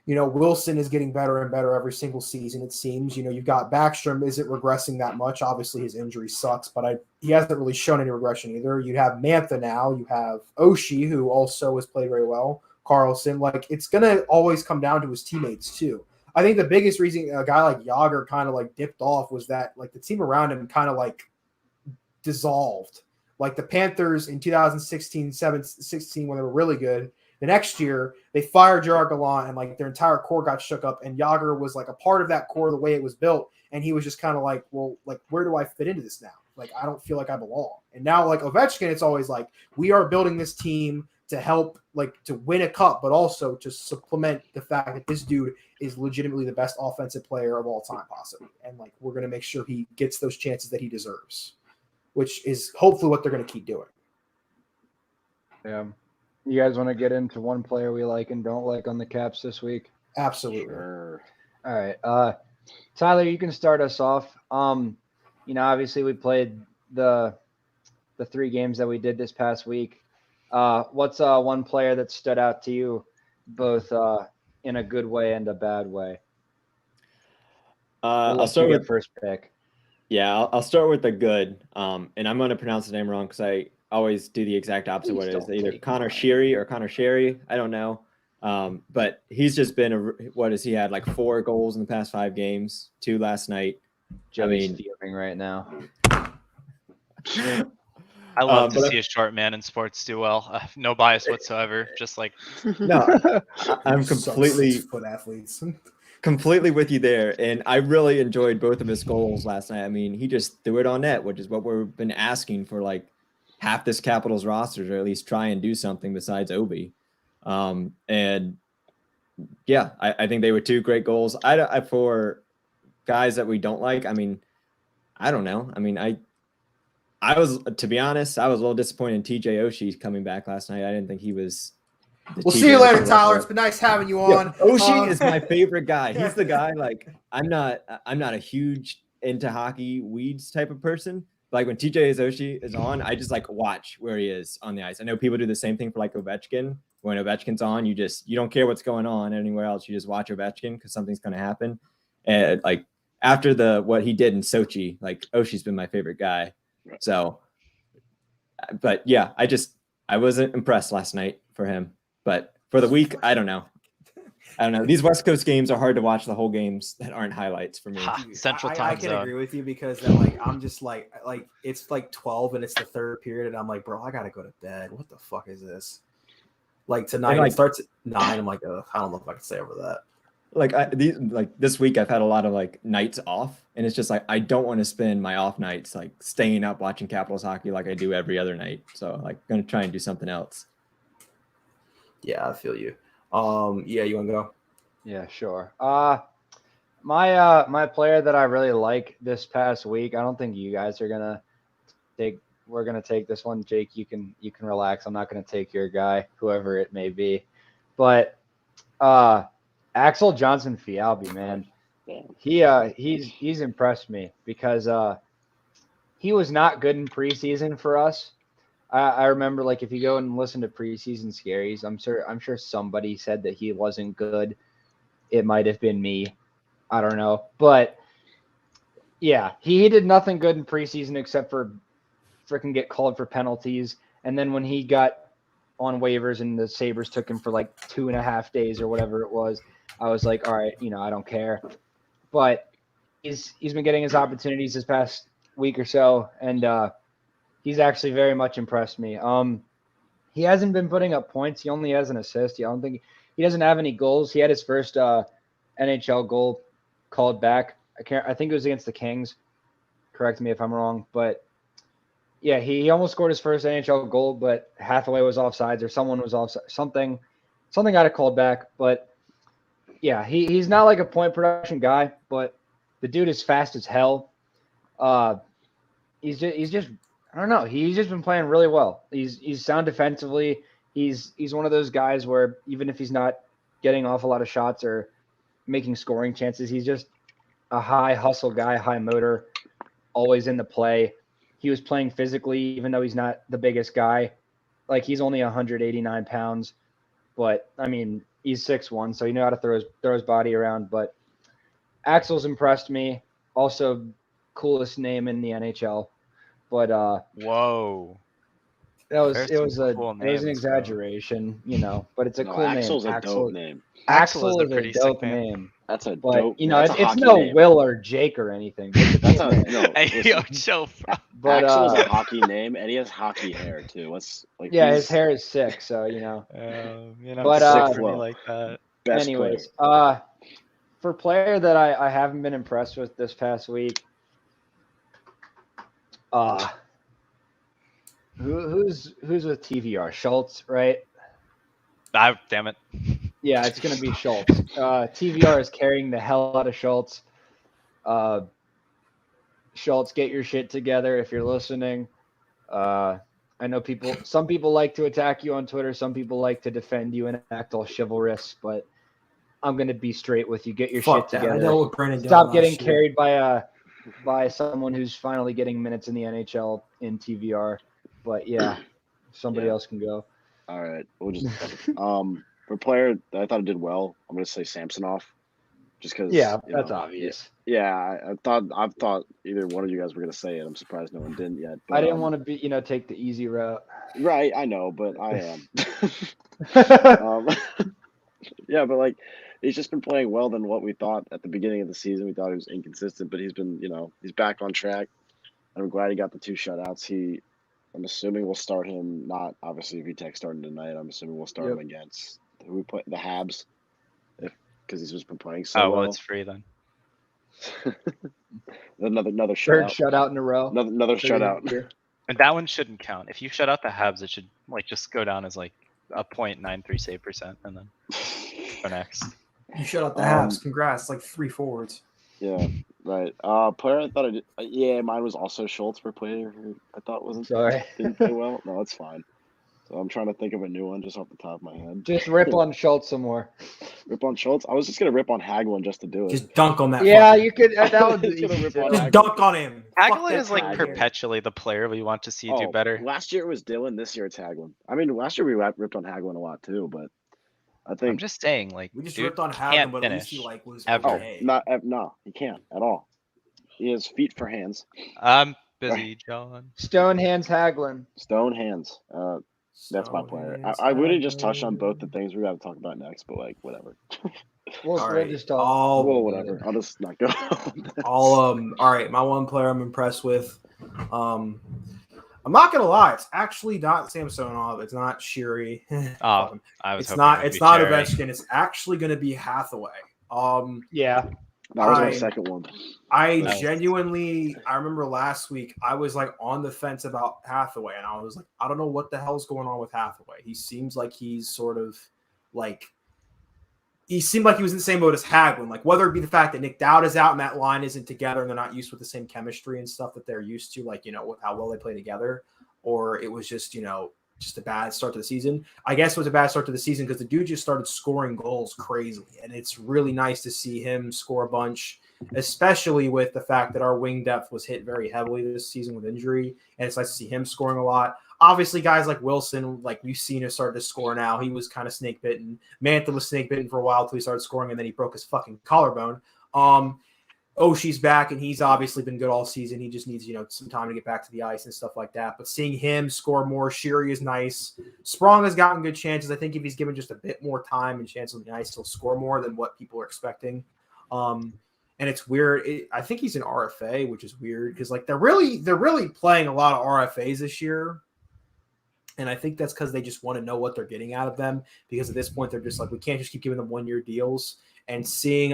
Wilson is getting better and better every single season, it seems. You've got Backstrom isn't regressing that much. Obviously, his injury sucks, but he hasn't really shown any regression either. You have Mantha now. You have Oshie, who also has played very well. Carlson. Like, it's going to always come down to his teammates, too. I think the biggest reason a guy like Yager kind of, like, dipped off was that, like, the team around him kind of, like, dissolved. Like, the Panthers in 2016, when they were really good, the next year, they fired Gerard Gallant, and like their entire core got shook up, and Yager was like a part of that core the way it was built, and he was just kind of like, well, like, where do I fit into this now? Like, I don't feel like I belong. And now, like Ovechkin, it's always like, we are building this team to help, like, to win a cup, but also to supplement the fact that this dude is legitimately the best offensive player of all time, possibly. And like, we're going to make sure he gets those chances that he deserves, which is hopefully what they're going to keep doing. Yeah. You guys want to get into one player we like and don't like on the Caps this week? Absolutely. Sure. All right. Tyler, you can start us off. Obviously we played the 3 games that we did this past week. What's one player that stood out to you, both in a good way and a bad way? I'll start with first pick. Yeah, I'll start with the good. And I'm going to pronounce the name wrong because I always do the exact opposite of what it is. Please don't Either take Connor mine. Sherry or Connor Sherry. I don't know. But he's just been what has he had like 4 goals in the past 5 games, 2 last night. Joey's mean- fuming right now. I love to but see a short man in sports do well. No bias whatsoever. Just like No, I'm Suck completely 6-foot athletes. completely with you there. And I really enjoyed both of his goals last night. I mean, he just threw it on net, which is what we've been asking for like half this Capitals roster, or at least try and do something besides Obi. And yeah, I think they were 2 great goals. I for guys that we don't like, I mean, I don't know. I mean, I was, to be honest, I was a little disappointed in TJ Oshie coming back last night. I didn't think he was. We'll TJ see you later, Oshie Tyler. level. It's been nice having you Yeah, on. Oshie is my favorite guy. He's the yeah. guy. Like I'm not a huge into hockey weeds type of person. But like when TJ Oshie is on, I just like watch where he is on the ice. I know people do the same thing for like Ovechkin. When Ovechkin's on, you don't care what's going on anywhere else. You just watch Ovechkin because something's going to happen. And like after what he did in Sochi, like Oshie's been my favorite guy. So, but yeah, I wasn't impressed last night for him. But for the week, I don't know. These West Coast games are hard to watch the whole games that aren't highlights for me. Ha, Central I Time can Zone. agree with you because then, like I'm just like it's like 12 and it's the 3rd period and I'm like, bro, I gotta go to bed. What the fuck is this? Like tonight like, it starts at 9. I'm like, I don't know if I can stay over that. Like this week, I've had a lot of like nights off, and it's just like I don't want to spend my off nights like staying up watching Capitals hockey like I do every other night. So like, gonna try and do something else. Yeah, I feel you. Yeah, you want to go? Yeah, sure. My player that I really like this past week. I don't think you guys are gonna take. We're gonna take this one, Jake. You can relax. I'm not gonna take your guy, whoever it may be. But Axel Johnson Fialbi, man, he's impressed me because he was not good in preseason for us. I remember, like, if you go and listen to preseason scaries, I'm sure somebody said that he wasn't good. It might have been me. I don't know. But yeah, he did nothing good in preseason except for freaking get called for penalties. And then when he got on waivers and the Sabres took him for like 2.5 days or whatever it was, I was like, all right, I don't care. But he's been getting his opportunities this past week or so, and he's actually very much impressed me. He hasn't been putting up points. He only has an assist. I don't think he doesn't have any goals. He had his first NHL goal called back. I think it was against the Kings. Correct me if I'm wrong, but yeah, he almost scored his first NHL goal, but Hathaway was offsides or someone was offside. Something got it called back. But yeah, he's not like a point production guy, but the dude is fast as hell. He's just I don't know. He's just been playing really well. He's sound defensively. He's one of those guys where even if he's not getting off a lot of shots or making scoring chances, he's just a high hustle guy, high motor, always in the play. He was playing physically, even though he's not the biggest guy. Like, he's only 189 pounds, but I mean, he's 6'1", so you know how to throw his body around. But Axel's impressed me. Also, coolest name in the NHL. But Whoa. it was cool an names, exaggeration, but it's a No, cool Axel's name. a dope name. Axel a is a pretty sick dope name. name. That's a But dope. it's hockey no name. Will or Jake or anything. But it's a That's cool a name. no. Hey, yo, Listen, chill, bro. But Axel's a hockey name, and he has hockey hair too. Let's like. yeah, he's his hair is sick, so But, Sick for me flow. like that. best anyways, player. for player that I haven't been impressed with this past week, who's with TVR? Schultz, right? Damn it. Yeah, it's gonna be Schultz. TVR is carrying the hell out of Schultz. Schultz, get your shit together if you're listening. I know some people like to attack you on Twitter. Some people like to defend you and act all chivalrous, but I'm going to be straight with you. Get your Fuck shit that. I together. know what Brandon did Stop last getting year. carried by someone who's finally getting minutes in the NHL in TVR. But yeah, somebody else can go. All right, we'll just for a player that I thought did well, I'm going to say Samsonov. just because. Yeah, that's obvious. Yeah, I've thought either one of you guys were gonna say it. I'm surprised no one didn't yet. But, I didn't want to be, take the easy route. Right, I know, but I am. Yeah, but like he's just been playing well than what we thought at the beginning of the season. We thought he was inconsistent, but he's been, he's back on track. And I'm glad he got the 2 shutouts. I'm assuming we'll start him. Not obviously VTech starting tonight. I'm assuming we'll start him against who we play the Habs, because he's just been playing so well. Oh well, it's free then. Another shutout. Third shutout in a row. Another shutout. And that one shouldn't count. If you shut out the Habs, it should just go down as a 0.93 save percent, and then go next. You shut out the Habs. Congrats. 3 forwards. Yeah, right. Player I thought I did. Yeah, mine was also Schultz for player who I thought didn't play well. No, it's fine. So I'm trying to think of a new one just off the top of my head. Just rip on Schultz some more. Rip on Schultz? I was just gonna rip on Hagelin just to do it. Just dunk on that. Yeah, you could. That would be. Just dunk on him. Hagelin is perpetually the player we want to see do better. Last year it was Dylan. This year it's Hagelin. I mean, last year we ripped on Hagelin a lot too, but I think I'm just saying, we just ripped on Hagelin, but at least he was ever. No, he can't at all. He has feet for hands. I'm busy, John. Stone hands Hagelin. Stone hands. That's my player. I would just touch on both the things we got to talk about next, but whatever. We'll just talk. Well, whatever. I'll just not go. All right. My one player I'm impressed with. I'm not gonna lie. It's actually not Samsonov. It's not Shiri. It's not Ovechkin. It's actually gonna be Hathaway. Yeah. That was my second one. I remember last week I was on the fence about Hathaway, and I was like, I don't know what the hell's going on with Hathaway. He seems like he's sort of he seemed like he was in the same boat as Hagelin. Whether it be the fact that McDavid is out and that line isn't together and they're not used with the same chemistry and stuff that they're used to, with how well they play together, or it was just a bad start to the season. I guess it was a bad start to the season because the dude just started scoring goals crazily. And it's really nice to see him score a bunch, especially with the fact that our wing depth was hit very heavily this season with injury. And it's nice to see him scoring a lot. Obviously, guys like Wilson, we've seen him start to score now. He was kind of snake bitten. Mantha was snake bitten for a while until he started scoring, and then he broke his fucking collarbone. She's back, and he's obviously been good all season. He just needs, some time to get back to the ice and stuff like that. But seeing him score more, Shiri is nice. Sprong has gotten good chances. I think if he's given just a bit more time and chance on the ice, he'll score more than what people are expecting. And it's weird. I think he's an RFA, which is weird because they're really playing a lot of RFAs this year. And I think that's because they just want to know what they're getting out of them. Because at this point, they're just we can't just keep giving them 1-year deals. And seeing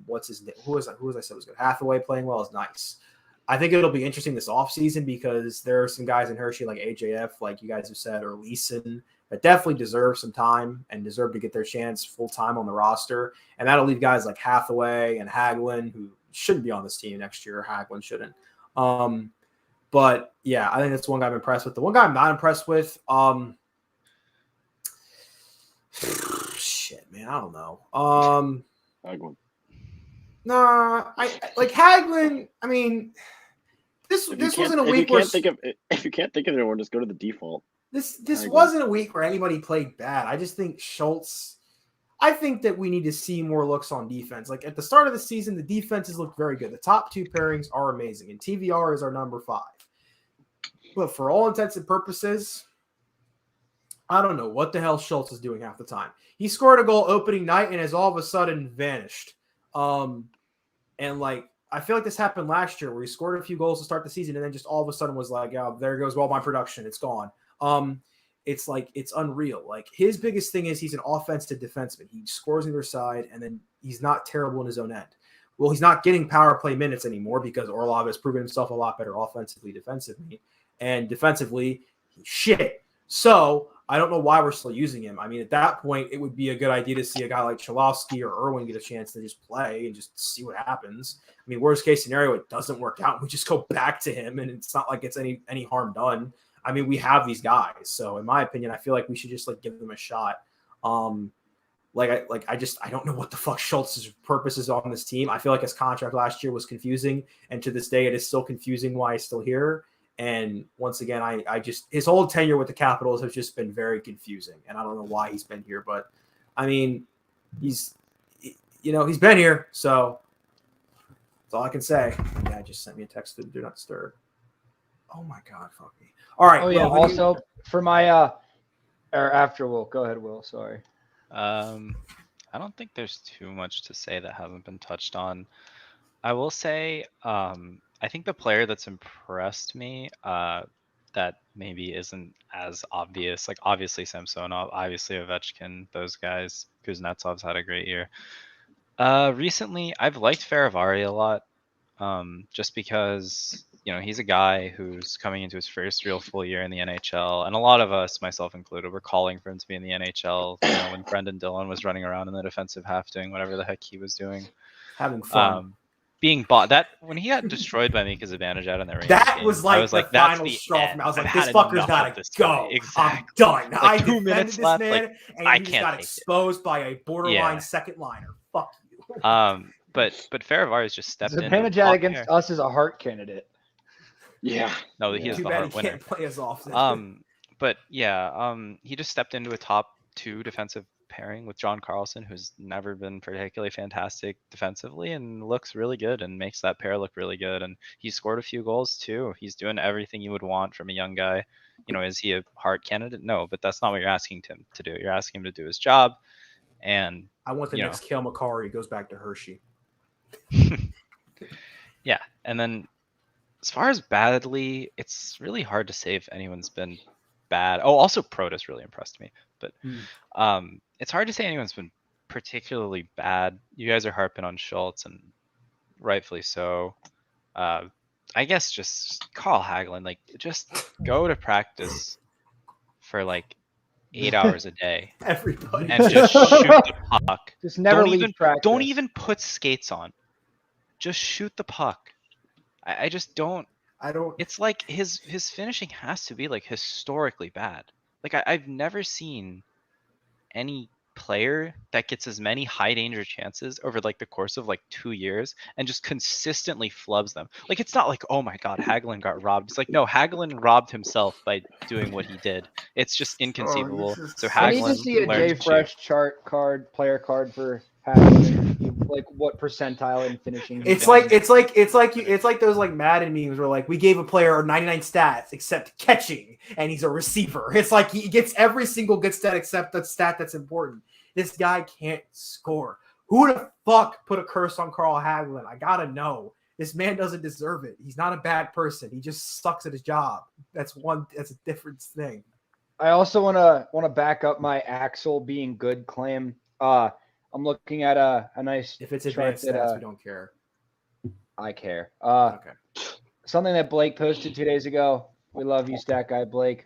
what's his name? Who was I said was good? Hathaway playing well is nice. I think it'll be interesting this offseason because there are some guys in Hershey like AJF, like you guys have said, or Leeson, that definitely deserve some time and deserve to get their chance full time on the roster. And that'll leave guys like Hathaway and Hagelin, who shouldn't be on this team next year. Hagelin shouldn't. But yeah, I think that's one guy I'm impressed with. The one guy I'm not impressed with, shit, man, I don't know. Hagelin. Nah, I like Hagelin. I mean, this wasn't a week where if you can't think of anyone, just go to the default. This wasn't a week where anybody played bad. I just think Schultz. I think that we need to see more looks on defense. At the start of the season, the defenses looked very good. The top 2 pairings are amazing, and TVR is our number 5. But for all intents and purposes, I don't know what the hell Schultz is doing half the time. He scored a goal opening night and has all of a sudden vanished. I feel like this happened last year where he scored a few goals to start the season and then just all of a sudden was there goes all my production. It's gone. It's unreal. His biggest thing is he's an offensive defenseman. He scores on either side and then he's not terrible in his own end. Well, he's not getting power play minutes anymore because Orlov has proven himself a lot better offensively, defensively. And defensively, he's shit. So I don't know why we're still using him. I mean, at that point, it would be a good idea to see a guy like Cholowski or Irwin get a chance to just play and just see what happens. I mean, worst case scenario, it doesn't work out. We just go back to him, and it's not like it's any harm done. I mean, we have these guys. So in my opinion, I feel like we should just give them a shot. I don't know what the fuck Schultz's purpose is on this team. I feel like his contract last year was confusing, and to this day, it is still confusing why he's still here. And once again, I just his whole tenure with the Capitals has just been very confusing, and I don't know why he's been here. But I mean, he's been here, so that's all I can say. Yeah, just sent me a text to do not disturb. Oh my God, fuck me. All right. Oh yeah. Also, for my or after Will, go ahead, Will. Sorry. I don't think there's too much to say that hasn't been touched on. I will say, I think the player that's impressed me, that maybe isn't as obvious, like obviously Samsonov, obviously Ovechkin, those guys. Kuznetsov's had a great year. Recently, I've liked Faravari a lot, just because he's a guy who's coming into his first real full year in the NHL, and a lot of us, myself included, were calling for him to be in the NHL. When Brendan Dillon was running around in the defensive half doing whatever the heck he was doing, having fun. Being bought that when he got destroyed by Mika's advantage out in that range. That was like, the final straw for me. I was like, this fucker's gotta go. Exactly. I'm done. Like I 2 defended minutes this left, man, like, and I he just can't got take exposed by a borderline second liner. Fuck you. But Faravari just stepped in. Zibanejad against us is a Hart candidate. Yeah. No, he is Too the bad Hart he winner. can't play as often. But yeah, he just stepped into a top 2 defensive pairing with John Carlson, who's never been particularly fantastic defensively, and looks really good and makes that pair look really good. And he scored a few goals too. He's doing everything you would want from a young guy. Is he a Hart candidate? No, but that's not what you're asking him to do. You're asking him to do his job. And I want the next Kale McCarr. He goes back to Hershey. Yeah, and then as far as badly, it's really hard to say if anyone's been bad. Oh, also Protas really impressed me, but it's hard to say anyone's been particularly bad. You guys are harping on Schultz, and rightfully so. I guess just Carl Hagelin, like, just go to practice for like 8 hours a day. Everybody. And just shoot the puck. Just never leave practice. Don't even put skates on. Just shoot the puck. I just don't. It's like his finishing has to be like historically bad. Like I've never seen any player that gets as many high danger chances over like the course of like 2 years and just consistently flubs them. Like, it's not like, oh my God, Hagelin got robbed. It's like, no, Hagelin robbed himself by doing what he did. It's just inconceivable. So Hagelin, I need to see a Jay Fresh player card for Hagelin. Like what percentile in finishing? It's like those like Madden memes where like we gave a player 99 stats except catching, and he's a receiver. It's like he gets every single good stat except the stat that's important. This guy can't score. Who the fuck put a curse on Carl Hagelin? I gotta know. This man doesn't deserve it. He's not a bad person. He just sucks at his job. That's a different thing. I also wanna back up my Axel being good claim. I'm looking at a nice. If it's advanced stats, we don't care. I care. Okay. Something that Blake posted 2 days ago. We love you, stat guy Blake.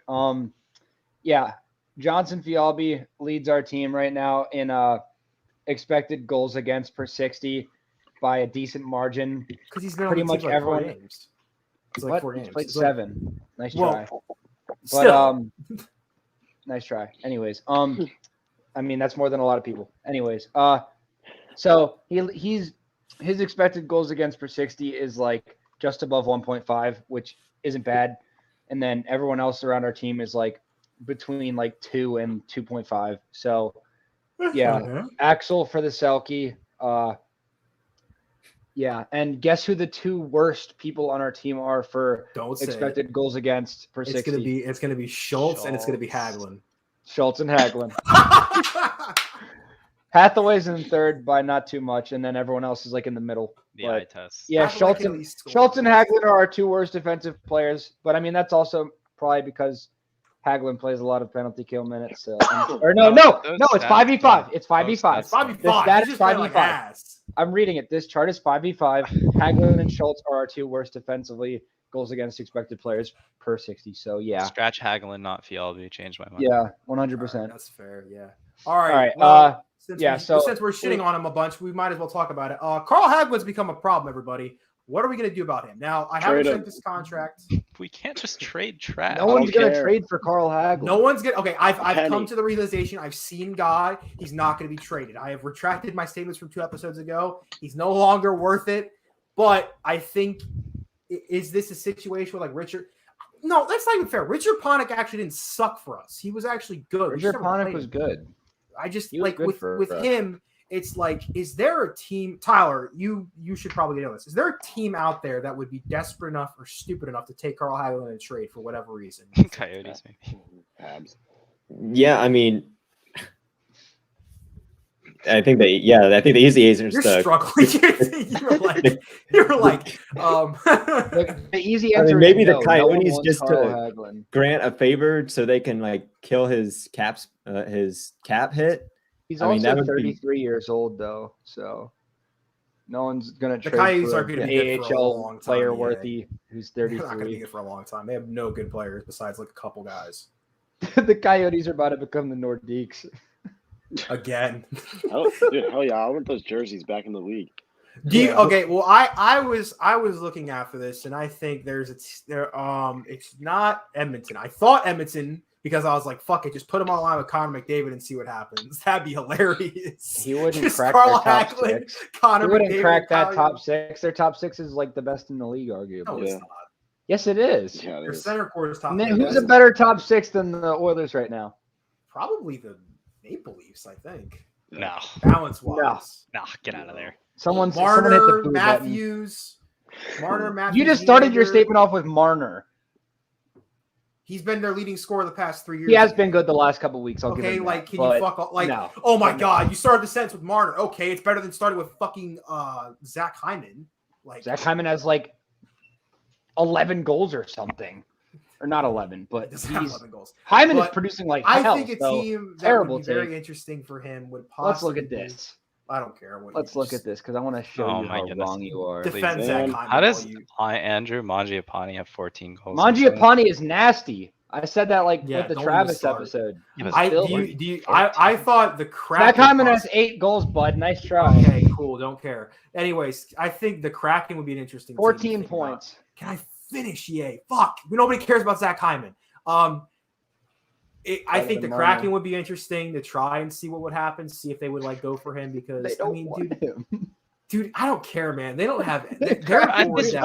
Yeah, Johnson Fialbi leads our team right now in expected goals against per 60 by a decent margin. Because he's been pretty much like everyone. 4 games. It's like 4 games. He's played 7. Nice try. Still. But nice try. Anyways, I mean, that's more than a lot of people. Anyways, so his expected goals against per 60 is like just above 1.5, which isn't bad. And then everyone else around our team is like between like 2 and 2.5. So yeah, Axel for the Selke. Yeah, and guess who the 2 worst people on our team are for expected goals against per 60? It's gonna be Schultz and it's gonna be Hagelin. Schultz and Hagelin. Hathaway's in third by not too much, and then everyone else is like in the middle. The eye test. Yeah, Schultz and Hagelin are our 2 worst defensive players, but I mean that's also probably because Hagelin plays a lot of penalty kill minutes. So, or no, it's 5v5. It's 5v5. 5v5. The stat is 5v5. I'm reading it. This chart is 5v5. Hagelin and Schultz are our 2 worst defensively goals against expected players per 60. So yeah. Scratch Hagelin, not Fialbi. Changed my mind. Yeah, 100%. That's fair. Yeah. All right. Well, since we're shitting on him a bunch, we might as well talk about it. Carl Hagelin's become a problem, everybody. What are we going to do about him? Now, I haven't checked this contract. We can't just trade trash. No one's going to trade for Carl Hagelin. No one's going to. Okay, I've come to the realization. I've seen God. He's not going to be traded. I have retracted my statements from 2 episodes ago. He's no longer worth it. But I think, is this a situation where like Richard? No, that's not even fair. Richard Panik actually didn't suck for us. He was actually good. Richard Panik was good. I just like with him, it's like, is there a team, Tyler, you should probably know this. Is there a team out there that would be desperate enough or stupid enough to take Carl Hagelin in a trade for whatever reason? Coyotes, maybe. Habs. Yeah, I mean, I think the easy answer is You're struggling. you were like, The easy I answer mean, maybe is the no. No one Coyotes wants just Carl to Hagelin. grant a favor so they can like kill his cap hit. He's I mean, also that would be- 33 years old, though, so no one's gonna The trade Coyotes for aren't gonna be good for a AHL long time, player yeah. worthy who's they're not going to be 33. good for a long time. They have no good players besides like a couple guys. The Coyotes are about to become the Nordiques. Again. Dude, hell yeah! I want those jerseys back in the league. Okay, well, I was looking after this, and I think it's not Edmonton. I thought Edmonton because I was like, fuck it, just put him on line with Connor McDavid and see what happens. That'd be hilarious. He wouldn't Just crack Carl their top Hagelin, six. Connor He wouldn't McDavid, crack that Kyle- top six. Their top six is like the best in the league, arguably. No, Yeah. it's not. Yes, it is. Yeah, it Their is. center core is top. And then three. who's a better top six than the Oilers right now? Probably the Maple Leafs, I think. No, Balance wise. no, get out of there. Someone hit the Marner, boo button. Matthews. You just started your Nylander. statement off with Marner. He's been their leading scorer the past 3 years. He has been good the last couple weeks. I'll give Okay, him like, that, can but you fuck off? Like, no. oh my No. God, you started the sentence with Marner. Okay, it's better than starting with fucking Zach Hyman. Like, Zach Hyman has like 11 goals or something. Or not 11, but he doesn't have he's 11 goals. Hyman is But producing like I hell. think a so team that terrible would be very take. interesting for him would Let's possibly look at be- this. I don't care what. Let's look at this because I want to show Oh you my how goodness. wrong you are. Defend Please, Zach man. Hyman. How does while you- Andrew Mangiapane have 14 goals? this season? Mangiapane is nasty. I said that like Yeah, with the don't Travis even start. episode. Yeah, but I Still, I thought the Kraken. Zach Hyman has 8 goals, bud. Nice try. Okay, cool. Don't care. Anyways, I think the Kraken would be an interesting. team to 14 think about. points. Can I finish? Yay! Fuck. Nobody cares about Zach Hyman. I Better think the than Kraken Marner. would be interesting to try and see what would happen. See if they would like go for him because They I don't mean, want him. dude, I don't care, man. They don't have. They're At forward this depth.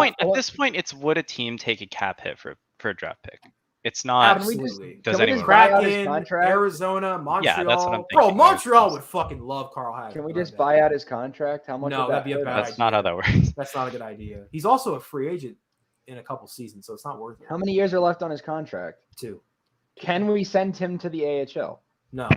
point, it's would a team take a cap hit for a draft pick? It's not. Can we just- Absolutely. Does Can we anyone? just buy out his Kraken, contract? Arizona, Montreal. Yeah, that's what I'm Bro, thinking. Montreal would fucking love Carl Hagelin. Can we right just now. buy out his contract? How much? No, would that that'd be a hurt bad us? That's not how that works. That's not a good idea. He's also a free agent in a couple seasons, so it's not worth it. How many years are left on his contract? 2. Can we send him to the AHL? No.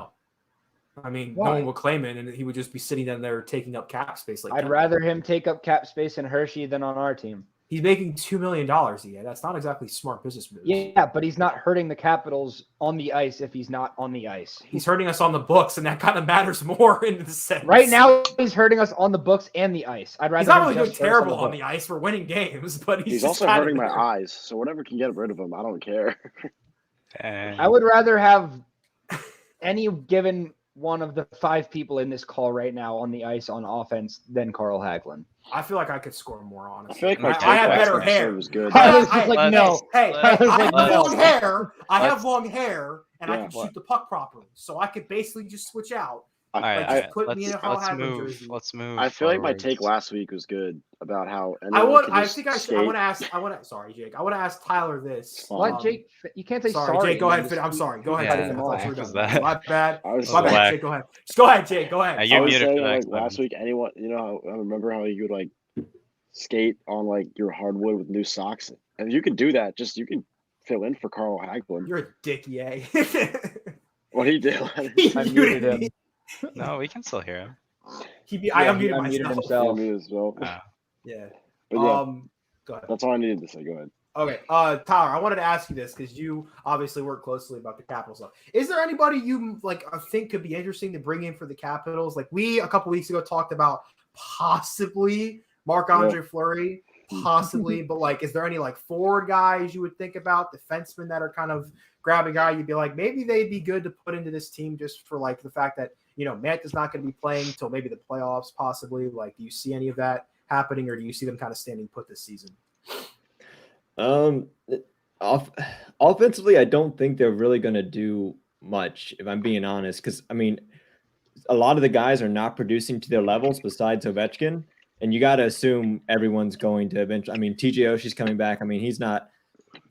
I mean, Why? no one would claim it, and he would just be sitting down there taking up cap space. Like I'd rather him take up cap space in Hershey than on our team. he's making $2 million a year. That's not exactly smart business moves. Yeah, but he's not hurting the Capitals on the ice if he's not on the ice. He's hurting us on the books, and that kind of matters more in the sense. Right now, he's hurting us on the books and the ice. I'd rather he's not him really doing just hurt us terrible on on the the ice. We're winning games, but He's just also kinda hurting my there. eyes, so whatever can get rid of him, I don't care. I would rather have any given one of the 5 people in this call right now on the ice on offense than Carl Hagelin. I feel like I could score more, I honestly. feel like my I take have last better episode hair. was good. I was I- just like, let's- no. Hey, I was I like, have no. long hair. I have Let's- long hair, and I Yeah, can what? shoot the puck properly. So I could basically just switch out. All right, Like, all just right. put me in a Carl Let's Hagelin move. jersey. Let's move. I feel like my forward. take last week was good about how I anyone want. can I just think I should. skate. I want to ask. I want to. Sorry, Jake. I want to ask Tyler this. Fine. Let Jake. You can't say sorry. Sorry, Jake. Go and ahead. then Finish. I'm just- sorry. Go ahead. Yeah, Jake. I thought you were what done. was that? My bad. I was My bad, Whack. Jake. Go ahead. Just go ahead, Jake. Go ahead. You I was muted for saying the like next last button. week, anyone, I remember how you would like skate on like your hardwood with new socks, and you can do that. Just you can fill in for Carl Hagelin. You're a dick, yay. What do you do? I muted him. No, we can still hear him. I Yeah, he unmuted unmuted myself. himself. Me as well. Yeah. But yeah, Go ahead. that's all I needed to say. Go ahead. Okay, Tyler, I wanted to ask you this because you obviously work closely about the Capitals stuff. Is there anybody you like think could be interesting to bring in for the Capitals? Like we a couple weeks ago talked about possibly Marc-Andre Fleury, possibly, but like, is there any like forward guys you would think about, defensemen that are kind of grabbing guy? You'd be like, maybe they'd be good to put into this team just for like the fact that Matt is not going to be playing until maybe the playoffs, possibly. Like, do you see any of that happening, or do you see them kind of standing put this season? Offensively, I don't think they're really going to do much, if I'm being honest, because I mean, a lot of the guys are not producing to their levels besides Ovechkin, and you got to assume everyone's going to eventually. I mean, TJ Oshie's coming back. I mean, he's not an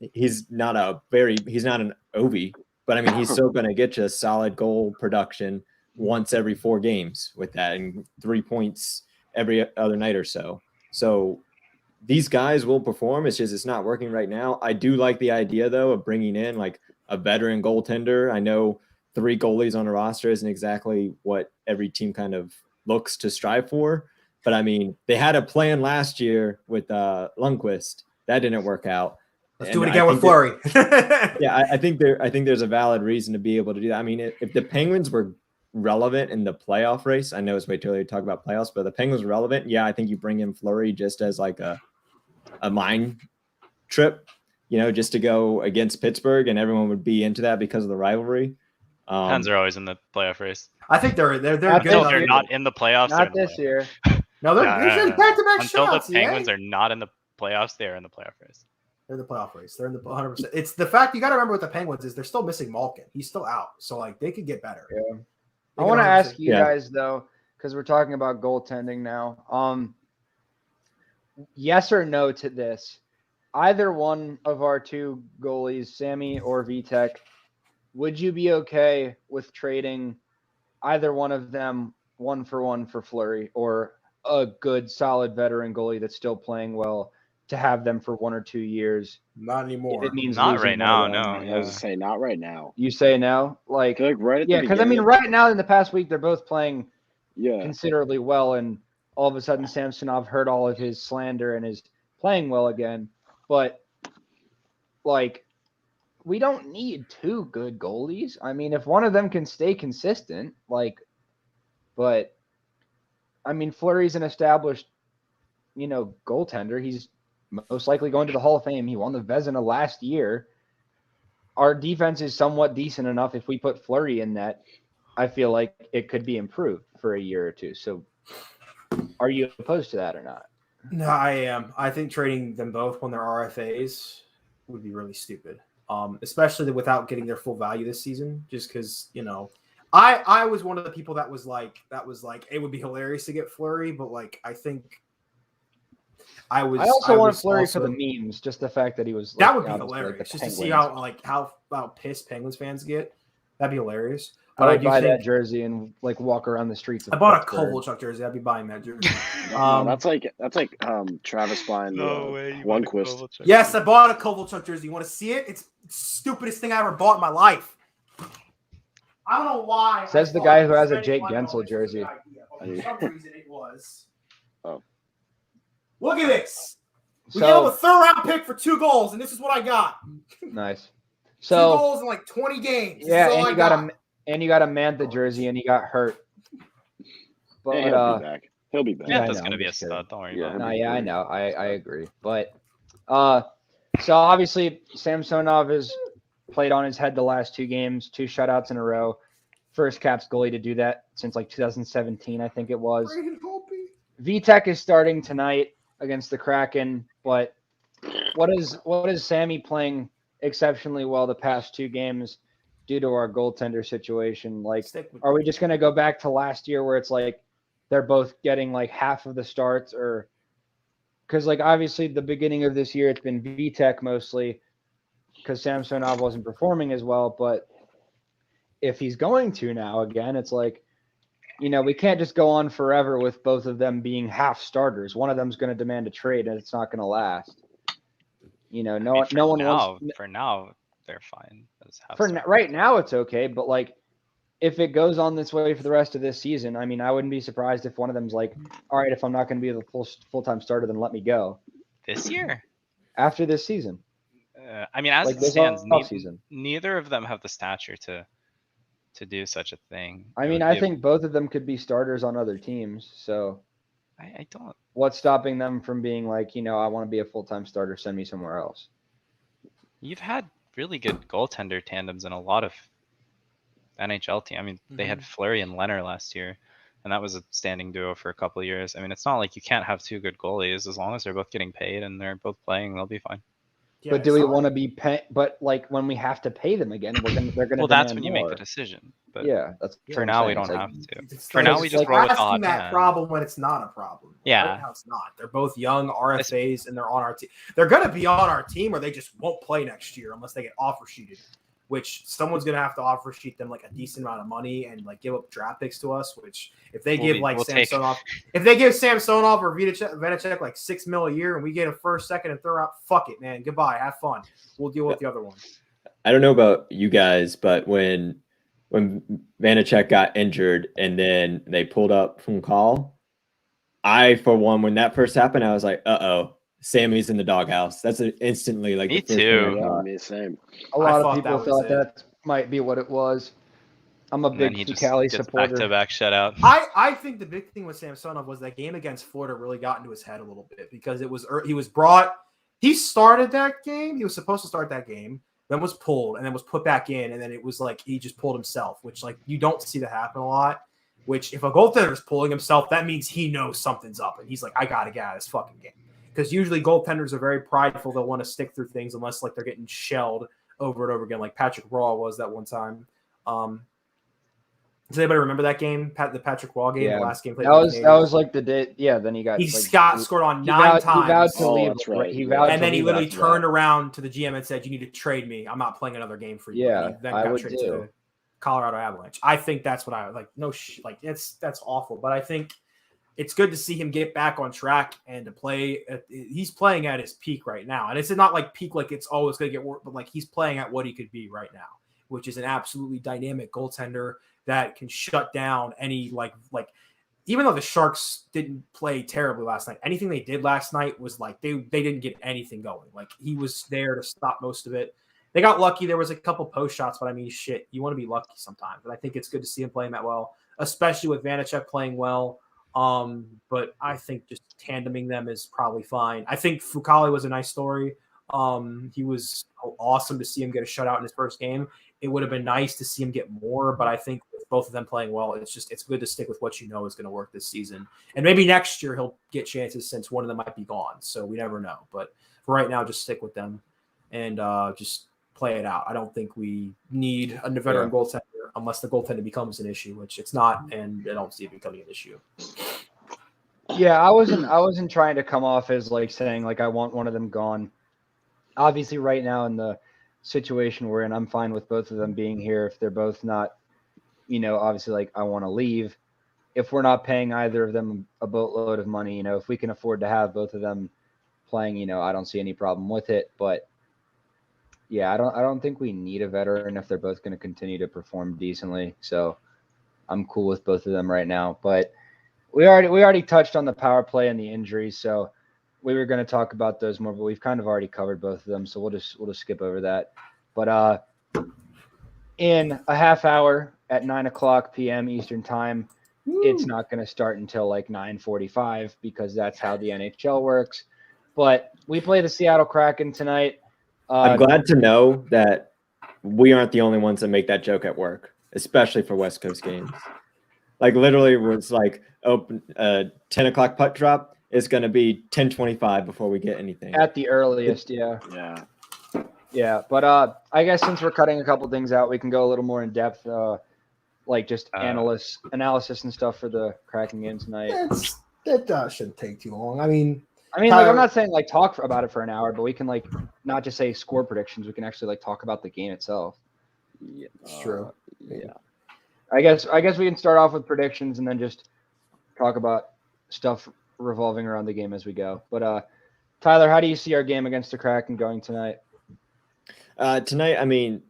Ovi, but I mean, he's still going to get you a solid goal production. once every 4 games with that, and 3 points every other night or so. So these guys will perform. It's just it's not working right now. I do like the idea though of bringing in like a veteran goaltender. I know 3 goalies on a roster isn't exactly what every team kind of looks to strive for, but I mean they had a plan last year with Lundqvist that didn't work out. Let's do it again with Fleury. I think there's a valid reason to be able to do that. I mean, if the Penguins were relevant in the playoff race, I know it's way too early to talk about playoffs, but the Penguins were relevant. Yeah, I think you bring in Fleury just as like a mind trip, just to go against Pittsburgh, and everyone would be into that because of the rivalry. Pens are always in the playoff race. I think they're Until they're not in the playoffs. Not this year. No, they're back-to-back Until shots. the Penguins are not in the playoffs, they are in the playoff race. They're in the playoff race. They're in the 100%. It's the fact you got to remember with the Penguins is they're still missing Malkin. He's still out, so like they could get better. Yeah. I want to ask you guys though, because we're talking about goaltending now. Yes or no to this? Either one of our 2 goalies, Sammy or Vitek, would you be okay with trading either one of them 1-for-1 for Fleury, or a good, solid veteran goalie that's still playing well to have them for 1 or 2 years? Not anymore. It means not losing right now. one of No, them. I was gonna say not right now. You say no? I Like, feel like right at yeah, the because I mean, beginning. right now in the past week, they're both playing Yeah. considerably well, and all of a sudden Samsonov heard all of his slander and is playing well again. But like, we don't need 2 good goalies. I mean, if one of them can stay consistent, but I mean, Fleury's an established, goaltender. He's most likely going to the Hall of Fame. He won the Vezina last year. Our defense is somewhat decent enough. If we put Fleury in that, I feel like it could be improved for a year or 2. So are you opposed to that or not? No, I am. I think trading them both when they're RFAs would be really stupid, especially without getting their full value this season. Just because I was one of the people that was like it would be hilarious to get Fleury, but like I think I also want Fleury for the memes, just the fact that he was. That would be hilarious, just to see how pissed Penguins fans get. That'd be hilarious. But I would buy that jersey and walk around the streets. I bought a Kovalchuk jersey. I'd be buying that jersey. That's like Travis buying Lundqvist. Yes, I bought a Kovalchuk jersey. You want to see it? It's the stupidest thing I ever bought in my life. I don't know why. Says the guy who has a Jake Gensel jersey. For some reason, it was. Oh. Look at this. We gave him a 3rd-round pick for 2 goals, and this is what I got. Nice. 2 goals in 20 games. Yeah, and you got a Mantha jersey, and he got hurt. But he'll be back. He'll be back. Yeah, that's gonna be a stud. Don't worry about it. No, yeah, I know. I agree. But so obviously Samsonov has played on his head the last 2 games, 2 shutouts in a row. First Caps goalie to do that since 2017, I think it was. Vitek is starting tonight against the Kraken, but what is Sammy playing exceptionally well the past 2 games due to our goaltender situation? Are we just going to go back to last year where it's they're both getting half of the starts, or because obviously the beginning of this year it's been Vitek mostly because Samsonov wasn't performing as well, but if he's going to now again, it's we can't just go on forever with both of them being half starters. One of them's going to demand a trade, and it's not going to last. For now, they're fine. Right now, it's okay, but if it goes on this way for the rest of this season, I mean, I wouldn't be surprised if one of them's all right, if I'm not going to be the full-time starter, then let me go. This year? After this season. I mean, as it stands, neither of them have the stature to do such a thing. I mean, I think both of them could be starters on other teams. So I don't. What's stopping them from being I want to be a full-time starter, send me somewhere else? You've had really good goaltender tandems in a lot of NHL teams. I mean, they had Fleury and Leonard last year, and that was a standing duo for a couple of years. I mean, it's not like you can't have 2 good goalies. As long as they're both getting paid and they're both playing, they'll be fine. Yeah, but do we want to be pay? But when we have to pay them again, they're gonna. Well, that's when you make the decision. But yeah, that's for now we don't have to. For now we just roll with the hot hand. Problem when it's not a problem. Yeah, right now it's not. They're both young RFAs and they're on our team. They're gonna be on our team, or they just won't play next year unless they get offer sheeted. which someone's going to have to offer sheet them like a decent amount of money and like give up draft picks to us, which if they give Samsonov or Vanacek like $6 million a year and we get a first, second, and third round, fuck it, man. Goodbye. Have fun. We'll deal with the other one. I don't know about you guys, but when Vanacek got injured and then they pulled up from call, I, for one, when that first happened, I was like, uh-oh, Sammy's in the doghouse. That's instantly like Me the first too. thing I thought. Me the same. A lot of thought people that thought was that might be what it was. I'm a And then big he just Fucali gets supporter. back-to-back shutout. I think the big thing with Samsonov was that game against Florida really got into his head a little bit because he started that game. He was supposed to start that game, then was pulled and then was put back in. And then it was like, he just pulled himself, which like you don't see that happen a lot, which if a goaltender is pulling himself, that means he knows something's up. And he's like, I got to get out of this fucking game. Because usually goaltenders are very prideful. They'll want to stick through things unless like they're getting shelled over and over again. Like Patrick Raw was that one time. Does anybody remember that game? The Patrick Raw game, the last game played. That was like the day. Yeah, then he got. Scored on 9 times. He vowed to leave. That's right. He vowed and then he literally after turned that. around to the GM and said, "You need to trade me. I'm not playing another game for you." Yeah, and he then I got would traded too. to the Colorado Avalanche. I think that's what I like. That's awful. But I think it's good to see him get back on track and to play. He's playing at his peak right now, and it's not like peak like it's always going to get worse, but like he's playing at what he could be right now, which is an absolutely dynamic goaltender that can shut down any like even though the Sharks didn't play terribly last night, anything they did last night was like they didn't get anything going. Like he was there to stop most of it. They got lucky. There was a couple post shots, but I mean, shit, you want to be lucky sometimes. And I think it's good to see him playing that well, especially with Vanacek playing well. But I think just tandeming them is probably fine. I think Fucali was a nice story. He was awesome to see him get a shutout in his first game. It would have been nice to see him get more, but I think with both of them playing well, it's good to stick with what you know is going to work this season. And maybe next year he'll get chances since one of them might be gone. So we never know. But for right now, just stick with them and just play it out. I don't think we need a veteran goaltender unless the goaltender becomes an issue, which it's not, and I don't see it becoming an issue. Yeah, I wasn't trying to come off as like saying like I want one of them gone. Obviously, right now in the situation we're in, I'm fine with both of them being here if they're both not, obviously like I want to leave. If we're not paying either of them a boatload of money, if we can afford to have both of them playing, I don't see any problem with it. But yeah, I don't think we need a veteran if they're both going to continue to perform decently. So I'm cool with both of them right now. But we already touched on the power play and the injuries, so we were going to talk about those more, but we've kind of already covered both of them, so we'll just skip over that. But in a half hour at 9:00 p.m. Eastern time, it's not going to start until like 9:45 because that's how the NHL works. But we play the Seattle Kraken tonight. I'm glad to know that we aren't the only ones that make that joke at work, especially for West Coast games. Like literally, it's like 10:00 puck drop. It's going to be 10:25 before we get anything. At the earliest, yeah. Yeah, but I guess since we're cutting a couple things out, we can go a little more in depth, like just analysis and stuff for the Kraken game tonight. That shouldn't take too long. I mean, like I'm not saying like talk about it for an hour, but we can like not just say score predictions. We can actually like talk about the game itself. Yeah, it's true. Yeah. I guess we can start off with predictions and then just talk about stuff revolving around the game as we go. But Tyler, how do you see our game against the Kraken going tonight? Tonight, I mean,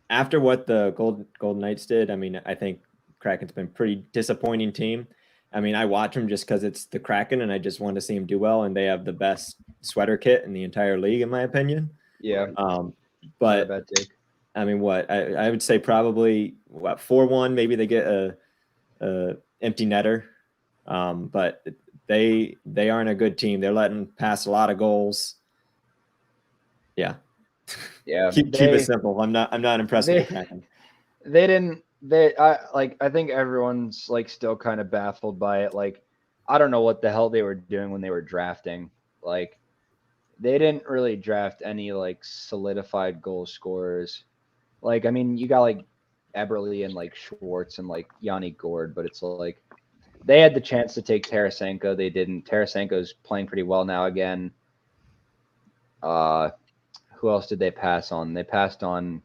after what the Golden Knights did, I mean, I think Kraken's been a pretty disappointing team. I mean, I watch them just because it's the Kraken, and I just want to see them do well, and they have the best sweater kit in the entire league, in my opinion. Yeah. But bad take. I mean, I would say probably 4-1. Maybe they get a empty netter, but they aren't a good team. They're letting pass a lot of goals. Yeah. Yeah. keep it simple. I'm not impressed with the Kraken. I think everyone's like still kind of baffled by it. Like, I don't know what the hell they were doing when they were drafting. Like, they didn't really draft any like solidified goal scorers. Like, I mean, you got like Eberle and like Schwartz and like Yanni Gord, but it's like they had the chance to take Tarasenko. They didn't. Tarasenko's playing pretty well now again. Who else did they pass on? They passed on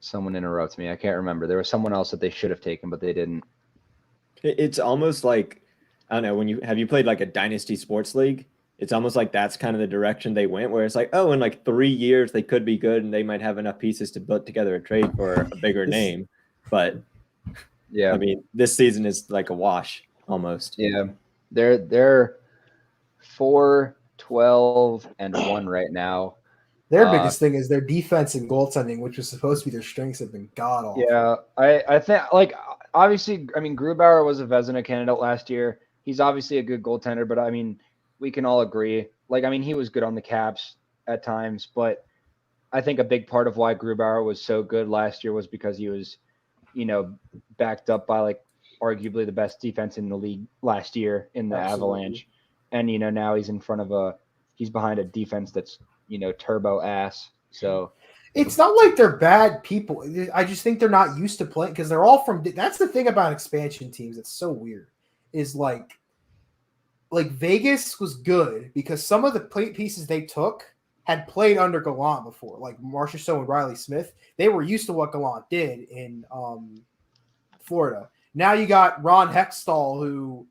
Someone interrupts me. I can't remember. There was someone else that they should have taken, but they didn't. It's almost like, I don't know, when you played like a Dynasty Sports League, it's almost like that's kind of the direction they went, where it's like, oh, in like 3 years they could be good and they might have enough pieces to put together a trade for a bigger name. But Yeah, I mean, this season is like a wash almost. yeah. They're 4-12-1 right now. Their biggest thing is their defense and goaltending, which was supposed to be their strengths, have been god awful. Yeah, I think like obviously, I mean Grubauer was a Vezina candidate last year. He's obviously a good goaltender, but I mean we can all agree. Like I mean he was good on the Caps at times, but I think a big part of why Grubauer was so good last year was because he was, backed up by like arguably the best defense in the league last year in the Absolutely. Avalanche, and now he's he's behind a defense that's turbo ass. So. It's not like they're bad people. I just think they're not used to playing because they're all from. That's the thing about expansion teams. It's so weird. Is like Vegas was good because some of the pieces they took had played under Gallant before, like Marchessault and Riley Smith. They were used to what Gallant did in Florida. Now you got Ron Hextall, who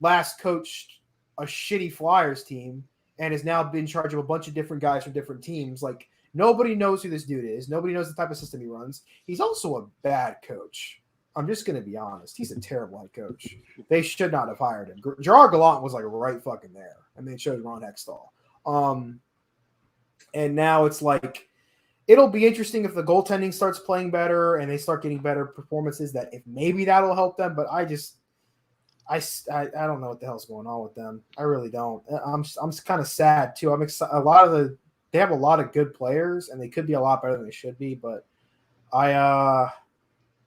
last coached a shitty Flyers team and has now been in charge of a bunch of different guys from different teams. Like. Nobody knows who this dude is. Nobody knows the type of system he runs. He's also a bad coach. I'm just going to be honest. He's a terrible head coach. They should not have hired him. Gerard Gallant was like right fucking there. And they chose Ron Hextall. And now it's like, it'll be interesting if the goaltending starts playing better and they start getting better performances, that if maybe that'll help them. But I don't know what the hell's going on with them. I really don't. I'm kind of sad too. I'm excited. They have a lot of good players, and they could be a lot better than they should be. But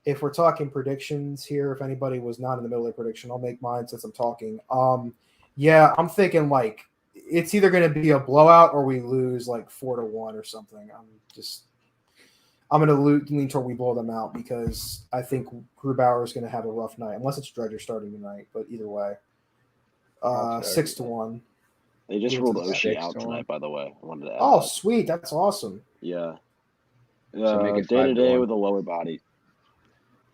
if we're talking predictions here, if anybody was not in the middle of the prediction, I'll make mine since I'm talking. Yeah, I'm thinking like it's either going to be a blowout or we lose like 4-1 or something. I'm going to lean toward we blow them out because I think Grubauer is going to have a rough night, unless it's Dredger starting tonight. But either way, 6-1. They just ruled Oshie out tonight, by the way. I wanted to add that. Sweet. That's awesome. Yeah. Make it Day-to-day 5-1. with a lower body.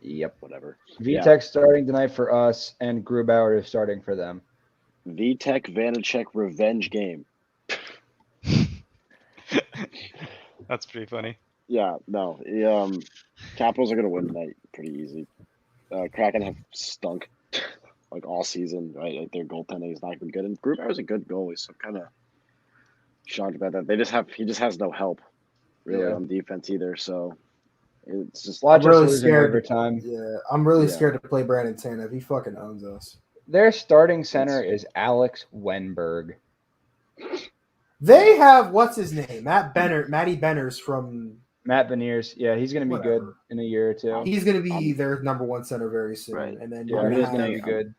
Yep. Whatever. Vitek starting tonight for us, and Grubauer is starting for them. Vitek Vanacek revenge game. That's pretty funny. Yeah, no. Capitals are going to win tonight pretty easy. Kraken have stunk. Like all season, right? Like their goaltending is not been good, and Grubauer is a good goalie, so I'm kind of shocked about that. He just has no help really on defense either. So it's just Watch I'm really us lose in scared. overtime. Yeah, I'm really scared to play Brandon Tanev. He fucking owns us. Their starting center is Alex Wenberg. They have what's his name, Matty Benners from Matt Beniers. Yeah, he's going to be good in a year or two. He's going to be their number one center very soon, Right. and then Yeah, he's going to be good.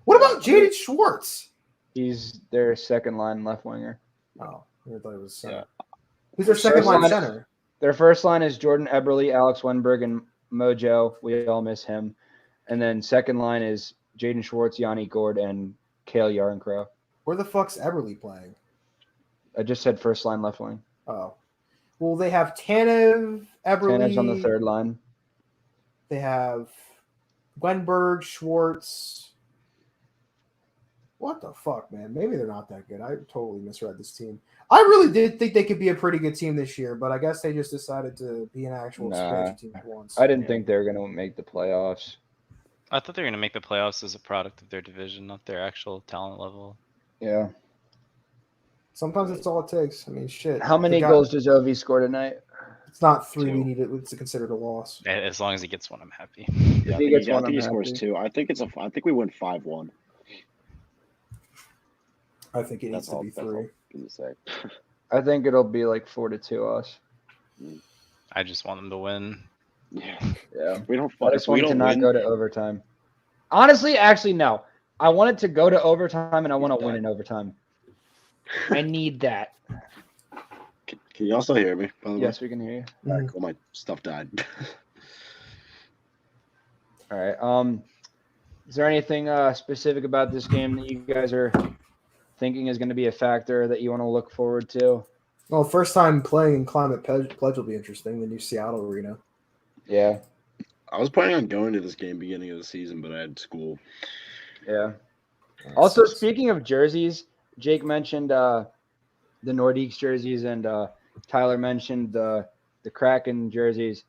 What about Jaden Schwartz? He's their second line left winger. Oh, I thought it was center. Yeah. Who's their second line center? Their first line is Jordan Eberle, Alex Wenberg, and Mojo. We all miss him. And then second line is Jaden Schwartz, Yanni Gord, and Cale Yarncrow. Where the fuck's Eberle playing? I just said first line left wing. Oh. Well, they have Tanev, Eberle. Tanev's on the third line. They have Wenberg, Schwartz. What the fuck, man? Maybe they're not that good. I totally misread this team. I really did think they could be a pretty good team this year, but I guess they just decided to be an actual expansion team at once. I didn't think they were going to make the playoffs. I thought they were going to make the playoffs as a product of their division, not their actual talent level. Yeah. Sometimes it's all it takes. I mean, shit. How many goals does Ovi score tonight? It's not 3. 2. We need it. It's considered a loss. As long as he gets one, I'm happy. Yeah, I think he scores 2. I think we win 5-1. I think it needs to be 3. I think it'll be like 4-2 us. I just want them to win. Yeah. We don't. I just want it to not go to overtime. Honestly, actually, no. I want it to go to overtime, and I want to win in overtime. I need that. Can you also hear me? By the way? Yes, we can hear you. All right, cool. My stuff died. All right. Is there anything specific about this game that you guys are thinking is going to be a factor that you want to look forward to? Well, first time playing in Climate Pledge will be interesting. The new Seattle arena. Yeah. I was planning on going to this game beginning of the season, but I had school. Yeah. Also, speaking of jerseys, Jake mentioned the Nordiques jerseys, and Tyler mentioned the Kraken jerseys.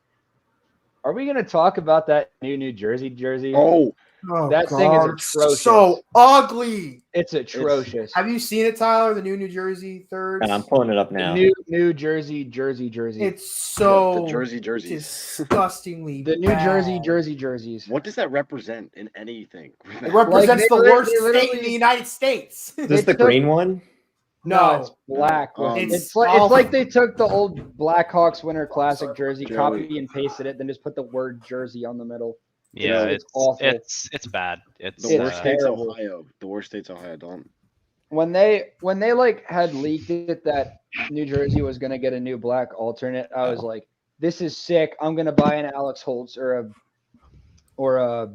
Are we going to talk about that new Jersey jersey? Oh, that God, thing is it's atrocious. so ugly. It's atrocious. Have you seen it, Tyler? The new Jersey thirds? And I'm pulling it up now. New Jersey. It's so the jerseys. disgustingly the New bad. Jersey jerseys. What does that represent in anything? It represents the worst they state in the United States. Is this the green one? No, it's black. It's like they took the old Blackhawks Winter Classic jersey, copied and pasted it, then just put the word Jersey on the middle. Yeah, it's awful. It's bad. It's The worst state's terrible. Ohio. The worst state's Ohio. Don't. When they like had leaked it that New Jersey was gonna get a new black alternate, I was like, this is sick. I'm gonna buy an Alex Holtz or a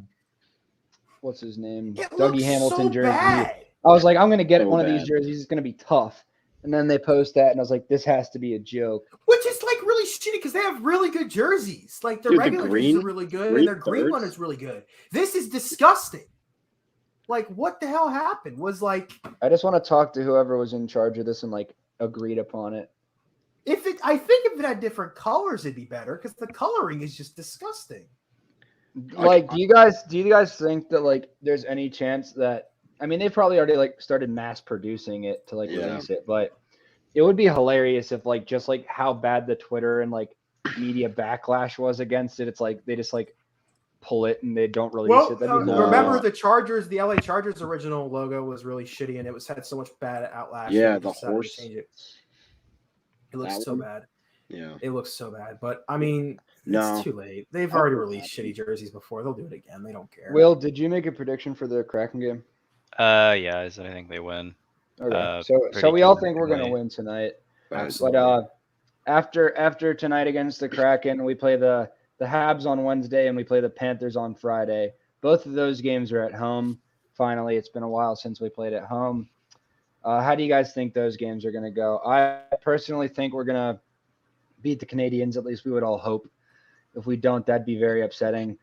what's his name? Dougie Hamilton jersey. Bad. I was like, I'm gonna get So one of bad. these jerseys. It's gonna be tough. And then they post that, and I was like, this has to be a joke. Which is like really shitty because they have really good jerseys. Like their Dude, the regular jerseys are really good, and their green one is really good. This is disgusting. Like, what the hell happened? Was like, I just want to talk to whoever was in charge of this and like agreed upon it. I think if it had different colors, it'd be better because the coloring is just disgusting. Like, do you guys think that like there's any chance that, I mean, they probably already like started mass producing it to like release it, but it would be hilarious if like just like how bad the Twitter and like media backlash was against it. It's like they just like pull it and they don't release it. That'd be remember the Chargers, the LA Chargers original logo was really shitty and it was had so much bad outlash. Yeah, the horse. Change it. It looks so bad. Yeah, it looks so bad. But I mean, no, it's too late. They've already released shitty jerseys before. They'll do it again. They don't care. Will, did you make a prediction for the Kraken game? Yeah, I think they win. Okay. So we all think we're gonna win tonight. Absolutely. But after tonight against the Kraken, we play the Habs on Wednesday and we play the Panthers on Friday. Both of those games are at home. Finally, it's been a while since we played at home. How do you guys think those games are going to go? I personally think we're going to beat the Canadiens. At least we would all hope. If we don't, that'd be very upsetting.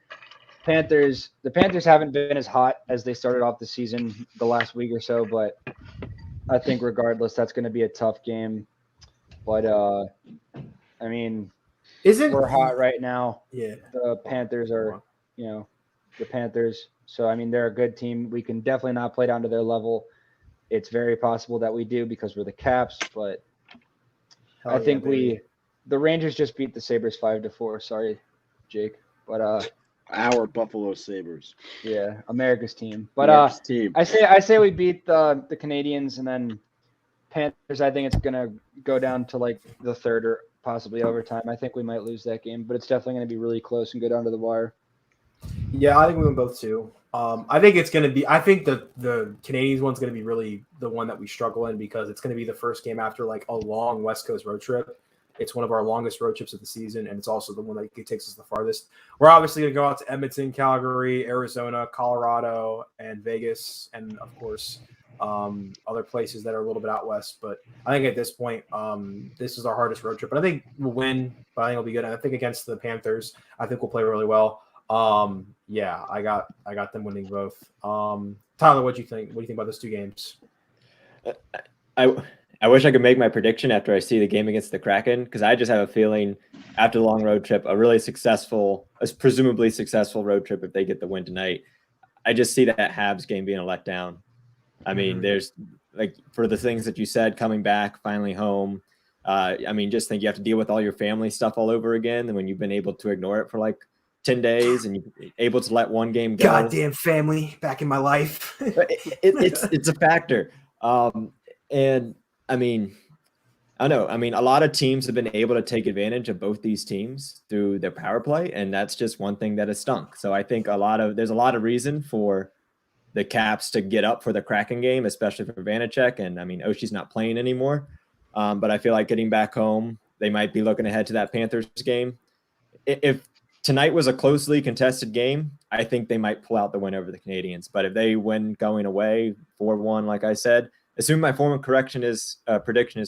The Panthers haven't been as hot as they started off the season the last week or so, but I think regardless, that's going to be a tough game. But I mean, we're hot right now. Yeah. The Panthers are, the Panthers. So I mean, they're a good team. We can definitely not play down to their level. It's very possible that we do because we're the Caps, but I think the Rangers just beat the Sabres 5-4. Sorry, Jake, but our Buffalo Sabres. Yeah, America's team. But America's team. I say we beat the Canadiens, and then Panthers. I think it's gonna go down to like the third or possibly overtime. I think we might lose that game, but it's definitely gonna be really close and go down to the wire. Yeah, I think we win both too. I think it's going to be. I think the Canadiens one's going to be really the one that we struggle in because it's going to be the first game after like a long West Coast road trip. It's one of our longest road trips of the season, and it's also the one that takes us the farthest. We're obviously going to go out to Edmonton, Calgary, Arizona, Colorado, and Vegas, and of course other places that are a little bit out west. But I think at this point, this is our hardest road trip. But I think we'll win. But I think it'll be good. And I think against the Panthers, I think we'll play really well. Yeah, I got them winning both. Tyler, what do you think? What do you think about those two games? I wish I could make my prediction after I see the game against the Kraken because I just have a feeling after the long road trip, a presumably successful road trip if they get the win tonight. I just see that Habs game being a letdown. I mean, there's like for the things that you said, coming back, finally home. I mean, just think you have to deal with all your family stuff all over again. And when you've been able to ignore it for like 10 days and you're able to let one game go. Goddamn family back in my life. It's a factor. And I mean, I know. I mean, a lot of teams have been able to take advantage of both these teams through their power play, and that's just one thing that has stunk. So I think there's a lot of reason for the Caps to get up for the Kraken game, especially for Vanacek. And I mean, Oshie's not playing anymore. But I feel like getting back home, they might be looking ahead to that Panthers game. If tonight was a closely contested game, I think they might pull out the win over the Canadiens. But if they win going away 4-1, like I said, assuming my form of prediction is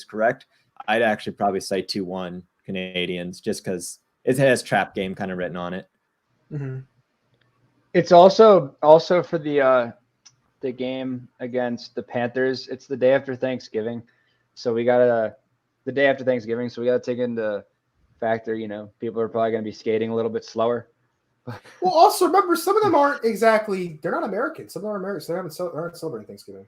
correct, I'd actually probably say 2-1 Canadiens just because it has trap game kind of written on it. Mm-hmm. It's also for the game against the Panthers. It's the day after Thanksgiving, so we gotta take into factor. People are probably gonna be skating a little bit slower. Well, also remember, some of them aren't exactly. They're not American. Some of them are American. So they aren't celebrating Thanksgiving.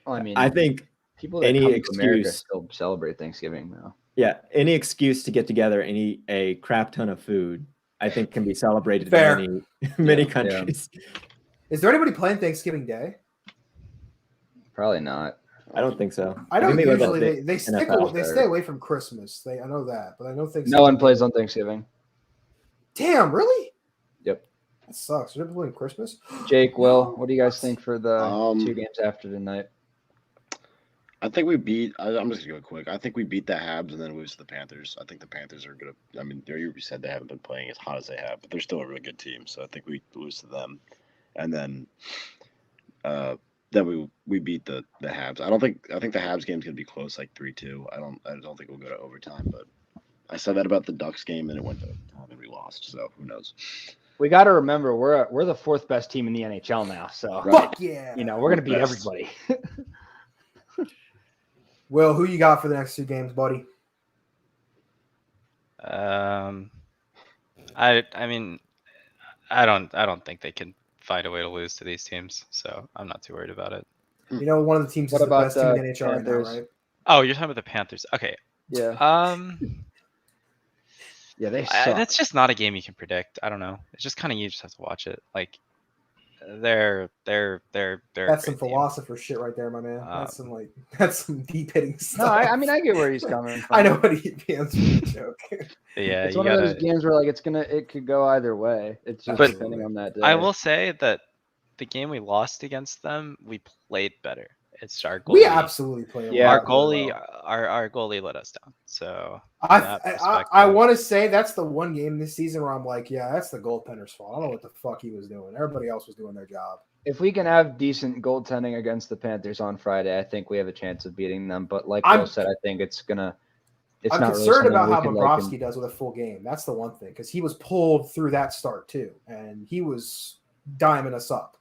Well, I mean, I think people that any come to America excuse- still celebrate Thanksgiving now. Yeah, any excuse to get together and eat a crap ton of food, I think, can be celebrated Fair. in many Yeah. countries. Is there anybody playing Thanksgiving Day? Probably not. I don't think so. I know think they look at usually the they NFL. stay away from Christmas. I know that, but I know Thanksgiving. No one plays on Thanksgiving. Damn, really? Yep. That sucks. They're playing Christmas. Jake, Will, what do you guys think for the 2 games after tonight? I think we beat. I'm just gonna go quick. I think we beat the Habs and then lose to the Panthers. I think the Panthers are gonna. I mean, you said they haven't been playing as hot as they have, but they're still a really good team. So I think we lose to them, and then we beat the Habs. I think the Habs game's gonna be close, like 3-2. I don't think we'll go to overtime, but I said that about the Ducks game, and it went to overtime, and we lost. So who knows? We got to remember we're the 4th best team in the NHL now. So Fuck yeah! we're gonna beat Best. everybody. Will, who you got for the next 2 games, buddy? I mean, I don't think they can find a way to lose to these teams, so I'm not too worried about it. You know, one of the teams What is the about best team in the the NHL right now, Panthers? right? Oh, you're talking about the Panthers. Okay. Yeah. Yeah, they suck. That's just not a game you can predict. I don't know. It's just kind of you just have to watch it. Like they're a That's great some team. philosopher shit right there, my man. That's some deep hitting stuff. No, I mean I get where he's coming from. I know what he answered the joke. Yeah, It's you one of those gotta. games where like it could go either way. It's just But- depending on that day. I will say that the game we lost against them, we played better. It's our goalie. We absolutely play. Yeah. our really goalie, well. our goalie let us down. So I that I perspective. want to say that's the one game this season where I'm like, yeah, that's the goaltender's fault. I don't know what the fuck he was doing. Everybody else was doing their job. If we can have decent goaltending against the Panthers on Friday, I think we have a chance of beating them. But like I'm- Will said, I think it's I'm not really concerned something about we how can, Bobrovsky does with a full game. That's the one thing, because he was pulled through that start too, and he was diming us up.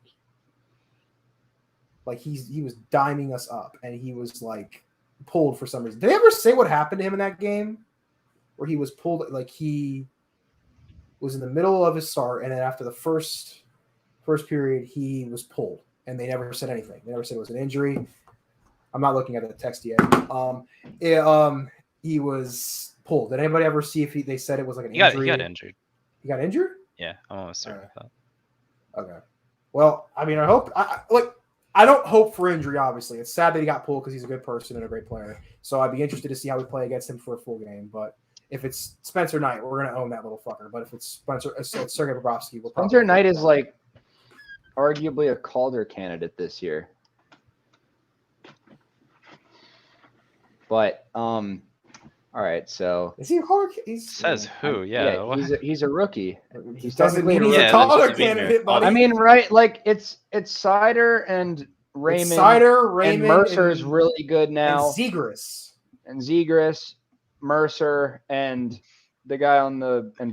Like he was diming us up, and he was like pulled for some reason. Did they ever say what happened to him in that game, where he was pulled? Like he was in the middle of his start, and then after the first period, he was pulled, and they never said anything. They never said it was an injury. I'm not looking at the text yet. He was pulled. Did anybody ever see if they said it was like an injury? He got injured. He got injured? Yeah, I'm almost certain Alright. of that. Okay. Well, I mean, I don't hope for injury, obviously. It's sad that he got pulled because he's a good person and a great player. So I'd be interested to see how we play against him for a full game. But if it's Spencer Knight, we're going to own that little fucker. But if it's Sergei Bobrovsky, we'll probably... Spencer Knight is like arguably a Calder candidate this year. But all right, so Is he hard? Says who? Yeah. what- he's a rookie. He's doesn't technically mean he's Yeah, a taller that's what I mean, candidate, buddy. I mean, right? Like it's Sider and Raymond. Cider, and Raymond, Mercer's really good now. and Zegras. And Zegras, Mercer, and the guy and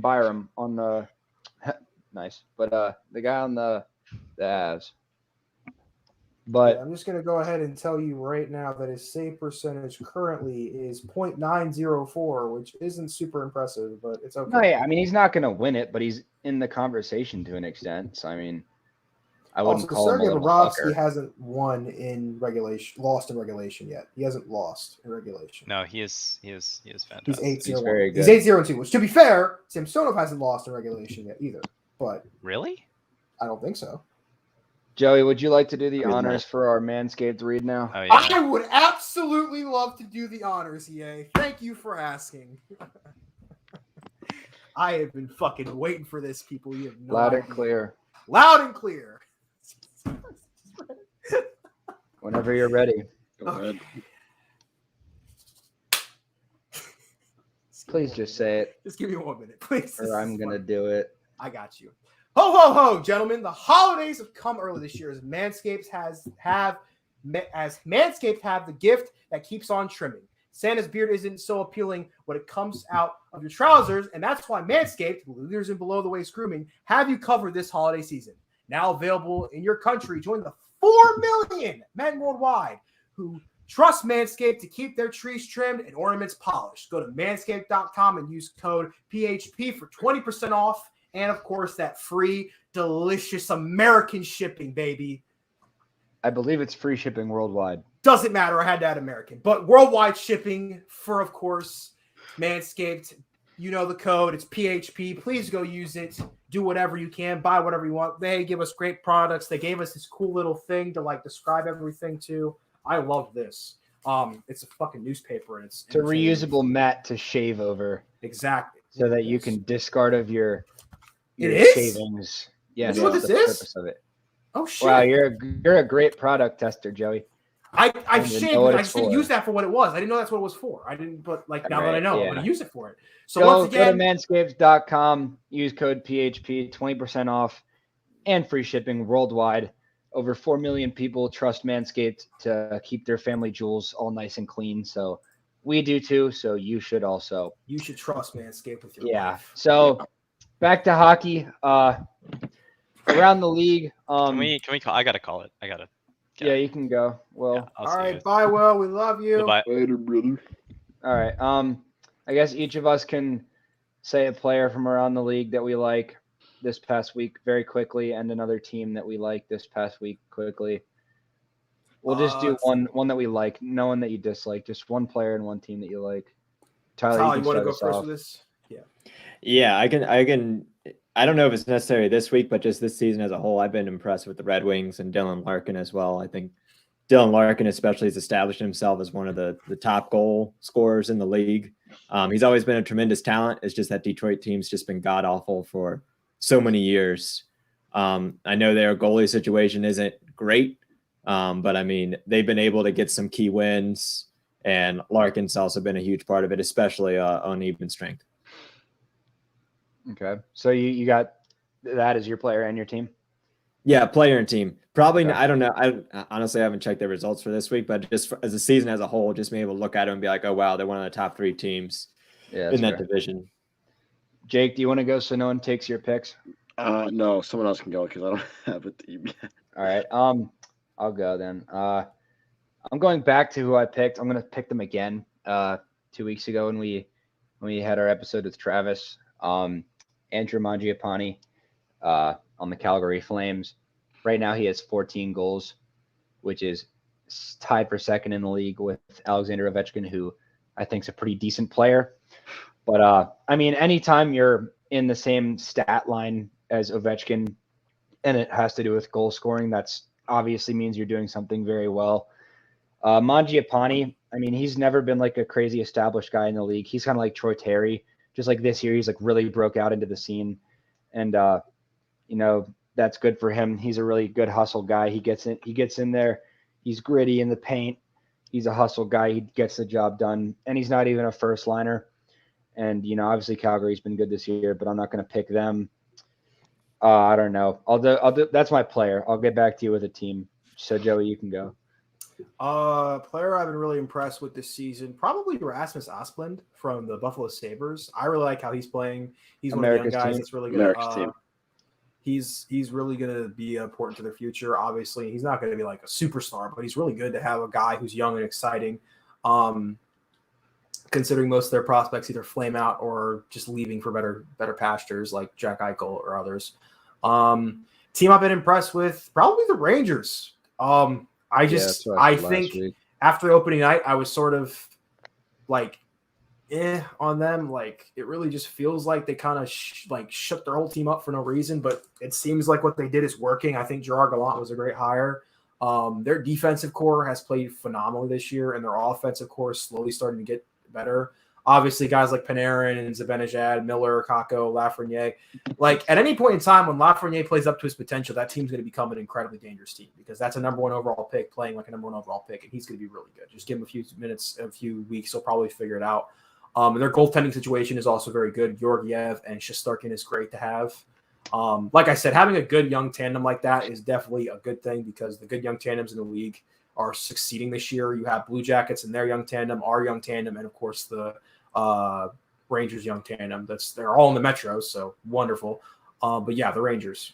Byrum on the nice, but the guy on the Avs. But I'm just going to go ahead and tell you right now that his save percentage currently is .904, which isn't super impressive, but it's okay. no, yeah, I mean he's not going to win it, but he's in the conversation to an extent. So I mean, I wouldn't Also, call him a Sergei little Bobrovsky fucker. hasn't lost in regulation yet. He hasn't lost in regulation. No, he is fantastic. He's 8-0. He's very He's good. 8-0-2, which to be fair, Samsonov hasn't lost in regulation yet either, but Really? I don't think so. Joey, would you like to do the Good honors enough. for our Manscaped read now? Oh I yeah. would absolutely love to do the honors, EA. Thank you for asking. I have been fucking waiting for this, people. You have no Loud idea. and clear. Loud and clear. Whenever you're ready. Go ahead. Please just say it, Just give me 1 minute, please. or I'm gonna do it. I got you. Ho ho ho, gentlemen! The holidays have come early this year as Manscaped have the gift that keeps on trimming. Santa's beard isn't so appealing when it comes out of your trousers, and that's why Manscaped, leaders in below the waist grooming, have you covered this holiday season. Now available in your country, join the 4 million men worldwide who trust Manscaped to keep their trees trimmed and ornaments polished. Go to manscaped.com and use code PHP for 20% off, and of course that free, delicious American shipping, baby. I believe it's free shipping worldwide. Doesn't matter. I had to add American, but worldwide shipping for, of course, Manscaped. You know the code. It's PHP. Please go use it. Do whatever you can. Buy whatever you want. They give us great products. They gave us this cool little thing to like describe everything to. I love this. It's a fucking newspaper, and it's a reusable mat to shave over. Exactly. So that you can discard of your is? Shavings. Yes, That's what that's this the is? purpose of it. Oh shit! Wow, you're a great product tester, Joey. I've shaved, what but I it's just didn't for. use that for what it was. I didn't know that's what it was for. I didn't, but like now that I know, I'm gonna use it for it. So Go once again, to manscaped.com, use code PHP, 20% off, and free shipping worldwide. Over 4 million people trust Manscaped to keep their family jewels all nice and clean. So we do too. So you should also. you should trust Manscaped with your life. So back to hockey. Around the league. Can we call? I gotta call it. Yeah, you can go. Well, Yeah, I'll All see you right, guys. bye, Will. We love you. Bye. Later, brother. all right. I guess each of us can say a player from around the league that we like this past week very quickly, and another team that we like this past week quickly. We'll just do one that we like, no one that you dislike, just one player and one team that you like. Tyler, you want to go start us first off. with this? Yeah. Yeah, I can. I don't know if it's necessary this week, but just this season as a whole, I've been impressed with the Red Wings and Dylan Larkin as well. I think Dylan Larkin especially has established himself as one of the top goal scorers in the league. He's always been a tremendous talent. It's just that Detroit team's just been god awful for so many years. I know their goalie situation isn't great, but I mean, they've been able to get some key wins, and Larkin's also been a huge part of it, especially on even strength. Okay. So you got that as your player and your team? Yeah, player and team. Probably, Okay. I don't know. I honestly haven't checked their results for this week, but just as a season as a whole, just being able to look at it and be like, oh, wow, they're one of the top 3 teams in that division. Jake, do you want to go so no one takes your picks? No, someone else can go because I don't have a team yet. All right. I'll go then. I'm going back to who I picked. I'm going to pick them again 2 weeks ago when we had our episode with Travis. Andrew Mangiapane on the Calgary Flames. Right now he has 14 goals, which is tied for second in the league with Alexander Ovechkin, who I think is a pretty decent player. But, I mean, anytime you're in the same stat line as Ovechkin and it has to do with goal scoring, that's obviously means you're doing something very well. Mangiapane, I mean, he's never been like a crazy established guy in the league. He's kind of like Troy Terry. Just like this year, he's like really broke out into the scene. And, that's good for him. He's a really good hustle guy. He gets in there. He's gritty in the paint. He's a hustle guy. He gets the job done. And he's not even a first liner. And, obviously Calgary's been good this year, but I'm not going to pick them. I don't know. I'll do, that's my player. I'll get back to you with a team. So Joey, you can go. Player I've been really impressed with this season, probably Rasmus Asplund from the Buffalo Sabres. I really like how he's playing. He's America's one of the young guys team. that's really good. America's team. He's really going to be important to their future. Obviously, he's not going to be like a superstar, but he's really good to have a guy who's young and exciting. Considering most of their prospects either flame out or just leaving for better pastures, like Jack Eichel or others. Team I've been impressed with, probably the Rangers. I think after the opening night, I was sort of like, on them. Like, it really just feels like they kind of shook their whole team up for no reason, but it seems like what they did is working. I think Gerard Gallant was a great hire. Their defensive core has played phenomenally this year, and their offensive core is slowly starting to get better. Obviously, guys like Panarin and Zibanejad, Miller, Kakko, Lafreniere. Like, at any point in time when Lafreniere plays up to his potential, that team's going to become an incredibly dangerous team because that's a number 1 overall pick playing like a number 1 overall pick, and he's going to be really good. Just give him a few minutes, a few weeks, he'll probably figure it out. And their goaltending situation is also very good. Georgiev and Shesterkin is great to have. Like I said, having a good young tandem like that is definitely a good thing because the good young tandems in the league are succeeding this year. You have Blue Jackets and their young tandem, our young tandem, and of course the Rangers young tandem. They're all in the Metro, so wonderful. But yeah, the Rangers.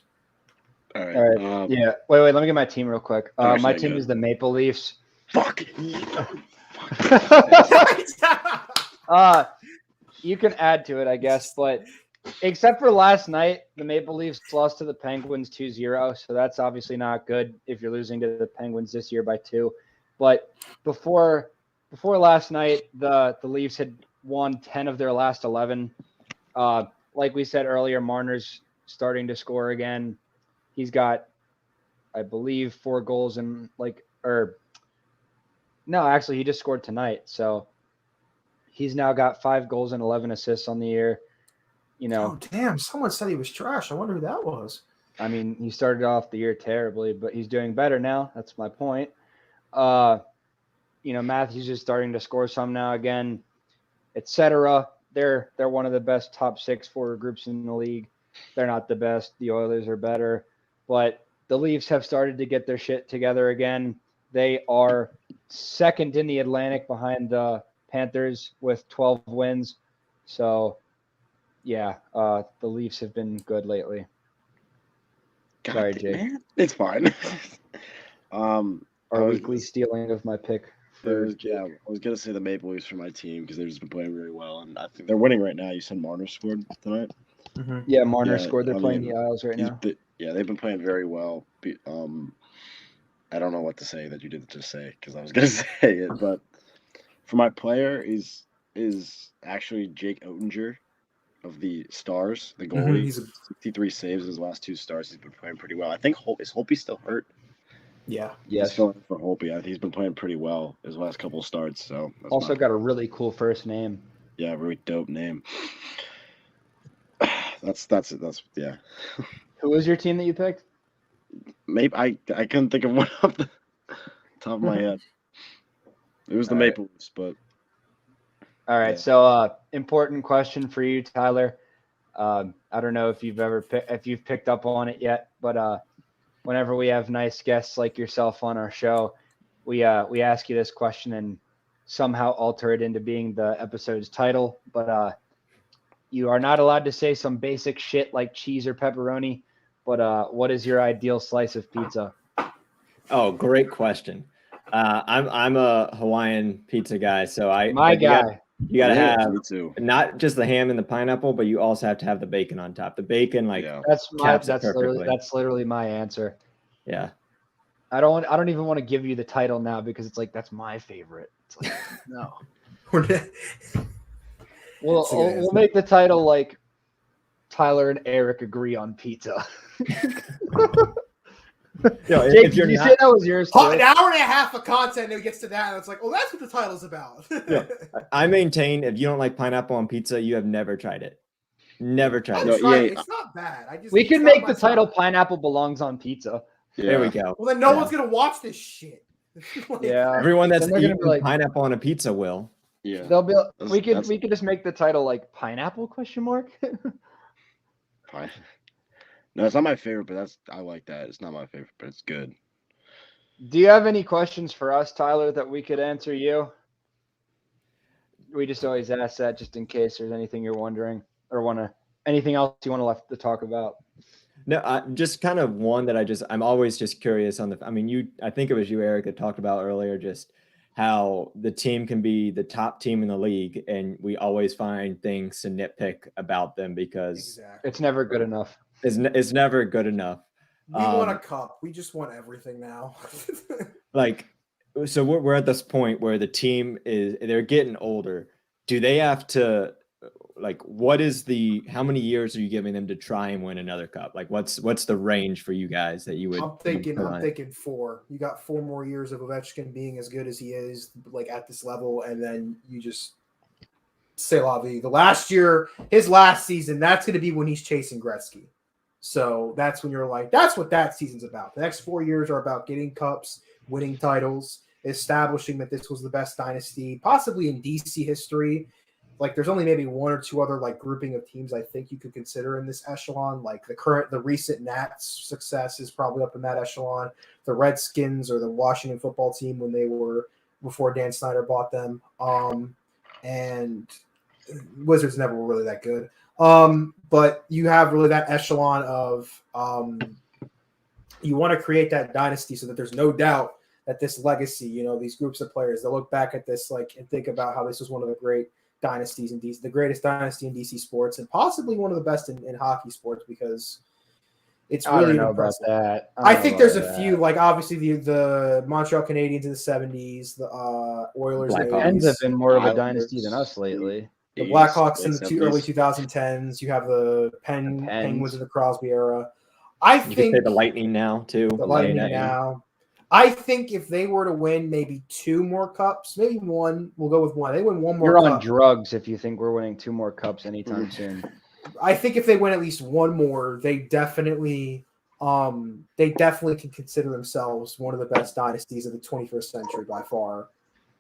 All right. All right. Yeah. Wait. Let me get my team real quick. Actually, My team is the Maple Leafs. Fuck. You can add to it, I guess, but except for last night, the Maple Leafs lost to the Penguins 2-0, so that's obviously not good if you're losing to the Penguins this year by 2. But before last night, the Leafs had won 10 of their last 11. Like we said earlier, Marner's starting to score again. He's got, I believe, 4 goals and he just scored tonight. So he's now got 5 goals and 11 assists on the year. You know, oh damn! Someone said he was trash. I wonder who that was. I mean, he started off the year terribly, but he's doing better now. That's my point. Matthews is starting to score some now again, etc. They're one of the best top 6 forward groups in the league. They're not the best. The Oilers are better, but the Leafs have started to get their shit together again. They are second in the Atlantic behind the Panthers with 12 wins. So, yeah, the Leafs have been good lately. God, sorry, Jake. Man, it's fine. Our weekly stealing of my pick. Yeah, I was gonna say the Maple Leafs for my team because they've just been playing really well, and I think they're winning right now. You said Marner scored tonight. Mm-hmm. Yeah, Marner scored. They're playing the Isles right now. They've been playing very well. I don't know what to say that you didn't just say because I was gonna say it, but for my player is actually Jake Oettinger of the Stars, the goalie. Mm-hmm. He's 63 saves in his last 2 starts. He's been playing pretty well. I think is Holtby still hurt? Yeah. Yes. He's filling for Holtby. He's been playing pretty well his last couple of starts. So also got a really cool first name. Yeah, really dope name. That's yeah. Who was your team that you picked? Maybe I couldn't think of one off the top of my head. It was the Maple Leafs, but all right. Yeah. So, important question for you, Tyler. I don't know if you've picked up on it yet, but whenever we have nice guests like yourself on our show, we ask you this question and somehow alter it into being the episode's title. But you are not allowed to say some basic shit like cheese or pepperoni. But what is your ideal slice of pizza? Oh, great question. I'm a Hawaiian pizza guy, so you gotta have not just the ham and the pineapple, but you also have to have the bacon on top. The bacon, that's literally my answer. Yeah. I don't even want to give you the title now because it's like that's my favorite. It's like no. We'll make the title like Tyler and Eric agree on pizza. Jake, did you say that was yours too? An hour and a half of content and it gets to that and it's like, oh, that's what the title's about. I maintain if you don't like pineapple on pizza, you have never tried it. Never tried it. It's not bad. We can make the title Pineapple Belongs on Pizza. Yeah. There we go. Well, then no one's gonna watch this shit. Everyone that's eating pineapple on a pizza will. Yeah, they'll be. We could just make the title like Pineapple ? Fine. No, it's not my favorite, but I like that. It's not my favorite, but it's good. Do you have any questions for us, Tyler, that we could answer you? We just always ask that just in case there's anything you're wondering or anything else you want to left to talk about. No, just kind of one that I'm always just curious on I think it was you, Eric, that talked about earlier, just how the team can be the top team in the league and we always find things to nitpick about them because it's never good enough. It's never good enough. We want a cup. We just want everything now. So we're at this point where the team they're getting older. Do they have to how many years are you giving them to try and win another cup? Like what's the range for you guys that you would? I'm thinking 4. You got 4 more years of Ovechkin being as good as he is, at this level, and then you just say la vie. His last season, that's going to be when he's chasing Gretzky. So that's when you're like, that's what that season's about. The next 4 years are about getting cups, winning titles, establishing that this was the best dynasty, possibly in DC history. like there's only maybe one or two other like grouping of teams I think you could consider in this echelon. Like the recent Nats success is probably up in that echelon. The Redskins or the Washington football team when they were before Dan Snyder bought them. And Wizards never were really that good. But you have really that echelon of you want to create that dynasty so that there's no doubt that this legacy, you know, these groups of players, they'll look back at this like and think about how this was one of the great dynasties in DC, the greatest dynasty in DC sports, and possibly one of the best in hockey sports because it's really I don't know impressive. about that. I think there's a few, like obviously the Montreal Canadiens in the 70s, the Oilers in the Blackhawks. 80s. Blackhawks. have been more of a Islanders. dynasty than us lately. The Blackhawks in the 70s. early 2010s. You have the Pens. Penguins in the Crosby era. I You could think say the Lightning now too. the Lightning now. I think if they were to win maybe 2 more cups, maybe one, we'll go with one. They win one more You're cup. on drugs if you think we're winning 2 more cups anytime soon. I think if they win at least one more, they definitely can consider themselves one of the best dynasties of the 21st century by far.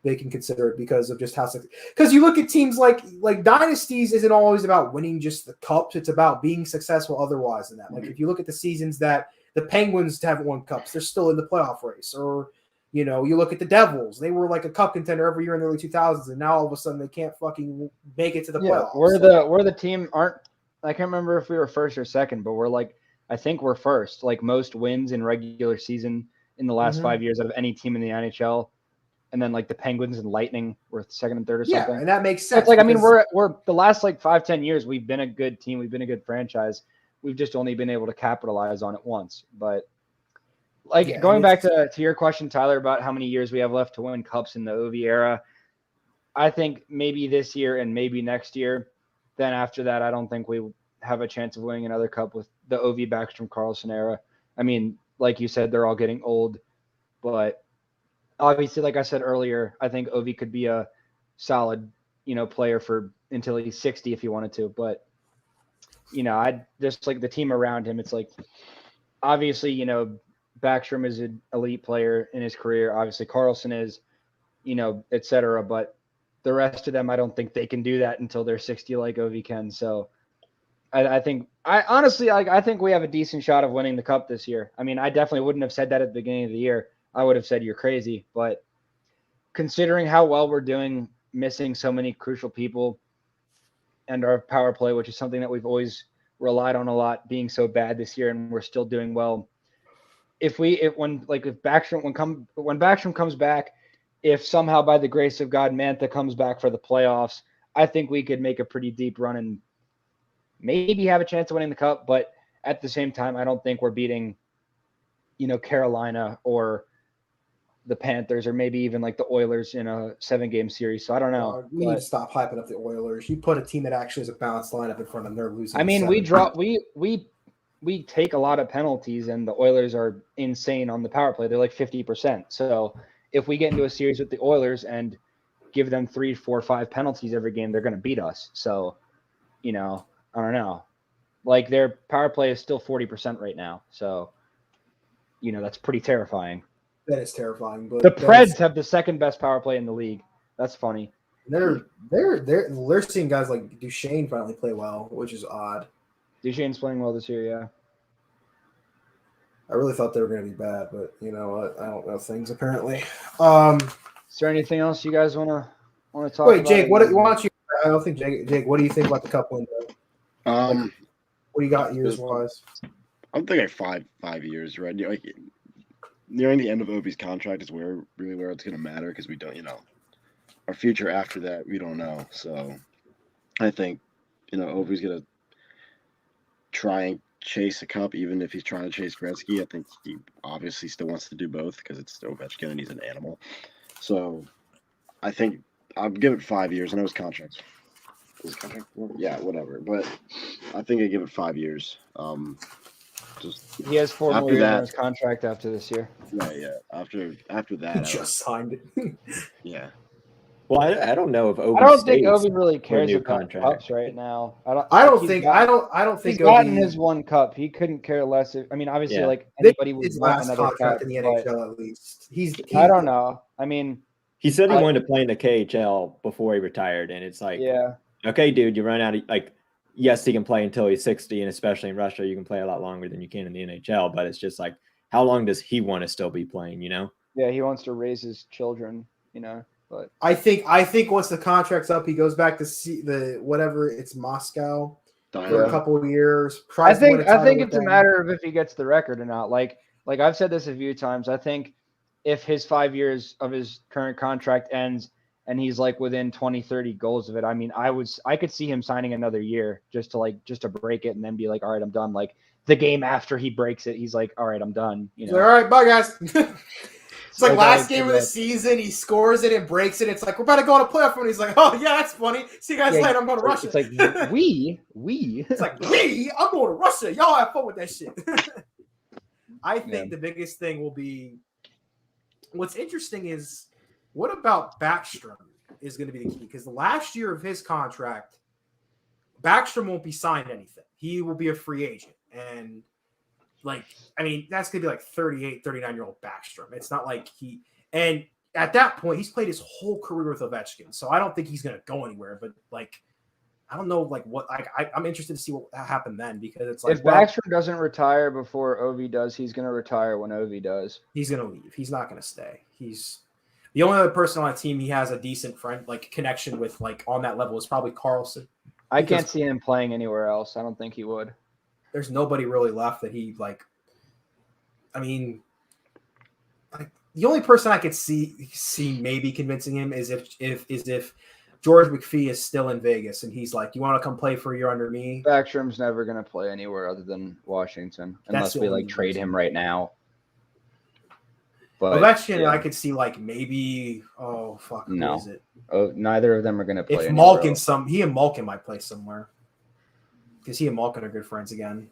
They can consider it because of just how, because you look at teams like dynasties isn't always about winning just the cups. It's about being successful otherwise than that. Like if you look at the seasons that the Penguins haven't won cups, they're still in the playoff race. Or, you know, you look at the Devils, they were like a cup contender every year in the early 2000s, and now all of a sudden they can't fucking make it to the playoffs. We're the team I can't remember if we were first or second, but I think we're first. Like most wins in regular season in the last 5 years out of any team in the NHL. And then like the Penguins and Lightning were second and third or something. Yeah, and that makes sense. It's like, I mean, we're the last like 5-10 years, we've been a good team. We've been a good franchise. We've just only been able to capitalize on it once. But like going back to your question, Tyler, about how many years we have left to win cups in the OV era, I think maybe this year and maybe next year. Then after that, I don't think we have a chance of winning another cup with the OV Backstrom Carlson era. I mean, like you said, they're all getting old, but obviously, like I said earlier, I think Ovi could be a solid, you know, player for until he's 60 if he wanted to. But, you know, I just like the team around him. It's like, obviously, you know, Backstrom is an elite player in his career. Obviously, Carlson is, you know, et cetera. But the rest of them, I don't think they can do that until they're 60 like Ovi can. So I think we have a decent shot of winning the cup this year. I mean, I definitely wouldn't have said that at the beginning of the year. I would have said you're crazy, but considering how well we're doing, missing so many crucial people and our power play, which is something that we've always relied on a lot, being so bad this year, and we're still doing well. When Backstrom comes back, if somehow by the grace of God, Mantha comes back for the playoffs, I think we could make a pretty deep run and maybe have a chance of winning the cup. But at the same time, I don't think we're beating, you know, Carolina or the Panthers or maybe even like the Oilers in a 7-game series. So I don't know. We need to stop hyping up the Oilers. You put a team that actually has a balanced lineup in front of them, they're losing. I mean, we take a lot of penalties, and the Oilers are insane on the power play. They're like 50%. So if we get into a series with the Oilers and give them 3, 4, 5 penalties every game, they're going to beat us. So, you know, I don't know. Like their power play is still 40% right now. So, you know, that's pretty terrifying. That is terrifying. But the Preds have the second best power play in the league. That's funny. They're seeing guys like Duchesne finally play well, which is odd. Duchesne's playing well this year, yeah. I really thought they were going to be bad, but you know what? I don't know things apparently. Is there anything else you guys want to talk about? Wait, Jake, why don't you? I don't think Jake. What do you think about the cup window? What do you got years wise? I'm thinking 5 years, right? Like nearing the end of Ovi's contract is where it's going to matter because we don't, you know, our future after that we don't know. So I think, you know, Ovi's going to try and chase a cup, even if he's trying to chase Gretzky. I think he obviously still wants to do both because it's Ovechkin and he's an animal. So I think I'll give it 5 years. I know his contract. Yeah, whatever. But I think I give it 5 years. He has 4 more years on his contract after this year. Yeah. After that, He just signed it. Yeah. Well, I don't know if Ovi. I don't think Ovi really cares about contract. cups right now. I don't think he's gotten his 1 cup. He couldn't care less. I mean, obviously, like anybody would his want last another contract cup, in the NHL at least. I don't know. I mean, he said he wanted to play in the KHL before he retired, and it's like, yeah, okay, dude, you run out of like. Yes, he can play until he's 60, and especially in Russia, you can play a lot longer than you can in the NHL. But it's just like, how long does he want to still be playing? You know? Yeah, he wants to raise his children. But I think once the contract's up, he goes back to see the whatever it's Moscow for a couple of years. I think it's a matter of if he gets the record or not. Like I've said this a few times. I think if his 5 years of his current contract ends and he's like within 20, 30 goals of it, I mean, I could see him signing another year just to break it and then be like, all right, I'm done. Like the game after he breaks it, he's like, all right, I'm done. All right, bye guys. It's like last game of the season, he scores it and breaks it. It's like, we're about to go on a playoff run. He's like, oh, yeah, that's funny. See you guys later. I'm going to Russia. It's like, we. It's like, I'm going to Russia. Y'all have fun with that shit. I think the biggest thing will be, what's interesting is, what about Backstrom is going to be the key? Because the last year of his contract, Backstrom won't be signed anything. He will be a free agent. And that's going to be like 38, 39-year-old Backstrom. It's not like and at that point, he's played his whole career with Ovechkin. So I don't think he's going to go anywhere. But I don't know, I'm interested to see what happened then, because it's like, if Backstrom doesn't retire before Ovi does, he's going to retire when Ovi does. He's going to leave. He's not going to stay. He's the only other person on the team he has a decent connection with, on that level, is probably Carlson. I can't see him playing anywhere else. I don't think he would. There's nobody really left that he the only person I could see maybe convincing him is if George McPhee is still in Vegas and he's like, you want to come play for a year under me? Backstrom's never going to play anywhere other than Washington unless we trade him right now. But Ovechkin, I could see maybe. Oh fuck! No, who is it? Oh, neither of them are going to play. If Malkin, he and Malkin might play somewhere, because he and Malkin are good friends again.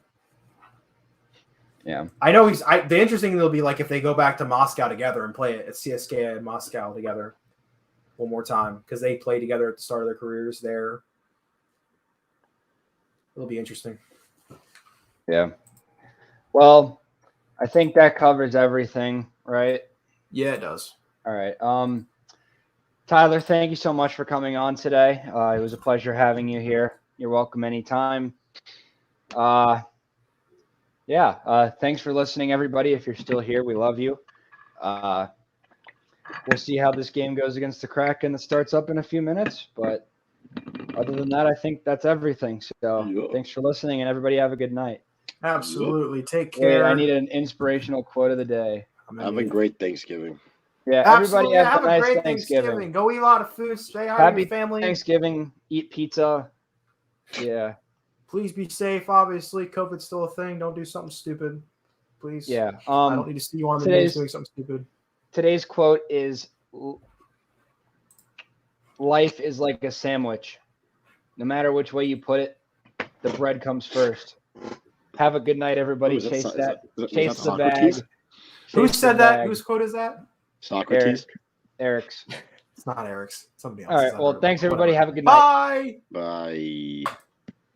Yeah, I know the interesting thing will be if they go back to Moscow together and play it at CSKA and Moscow together one more time, because they played together at the start of their careers there. It'll be interesting. Yeah. Well, I think that covers everything, right? Yeah, it does. All right. Tyler, thank you so much for coming on today. It was a pleasure having you here. You're welcome anytime. Thanks for listening, everybody. If you're still here, we love you. We'll see how this game goes against the Kraken that starts up in a few minutes. But other than that, I think that's everything. So Thanks for listening, and everybody have a good night. Absolutely. Take care. Wait, I need an inspirational quote of the day. Have a great Thanksgiving. Yeah, absolutely. Everybody have a nice great Thanksgiving. Go eat a lot of food. Stay out with your family. Thanksgiving. Eat pizza. Yeah. Please be safe. Obviously, COVID's still a thing. Don't do something stupid, please. Yeah. I don't need to see you on the news doing something stupid. Today's quote is, life is like a sandwich. No matter which way you put it, the bread comes first. Have a good night, everybody. Chase the bag. Who said that? Whose quote is that? Socrates. Eric's. It's not Eric's. Somebody else. All right. Well, thanks, everybody. Have a good night. Bye. Bye.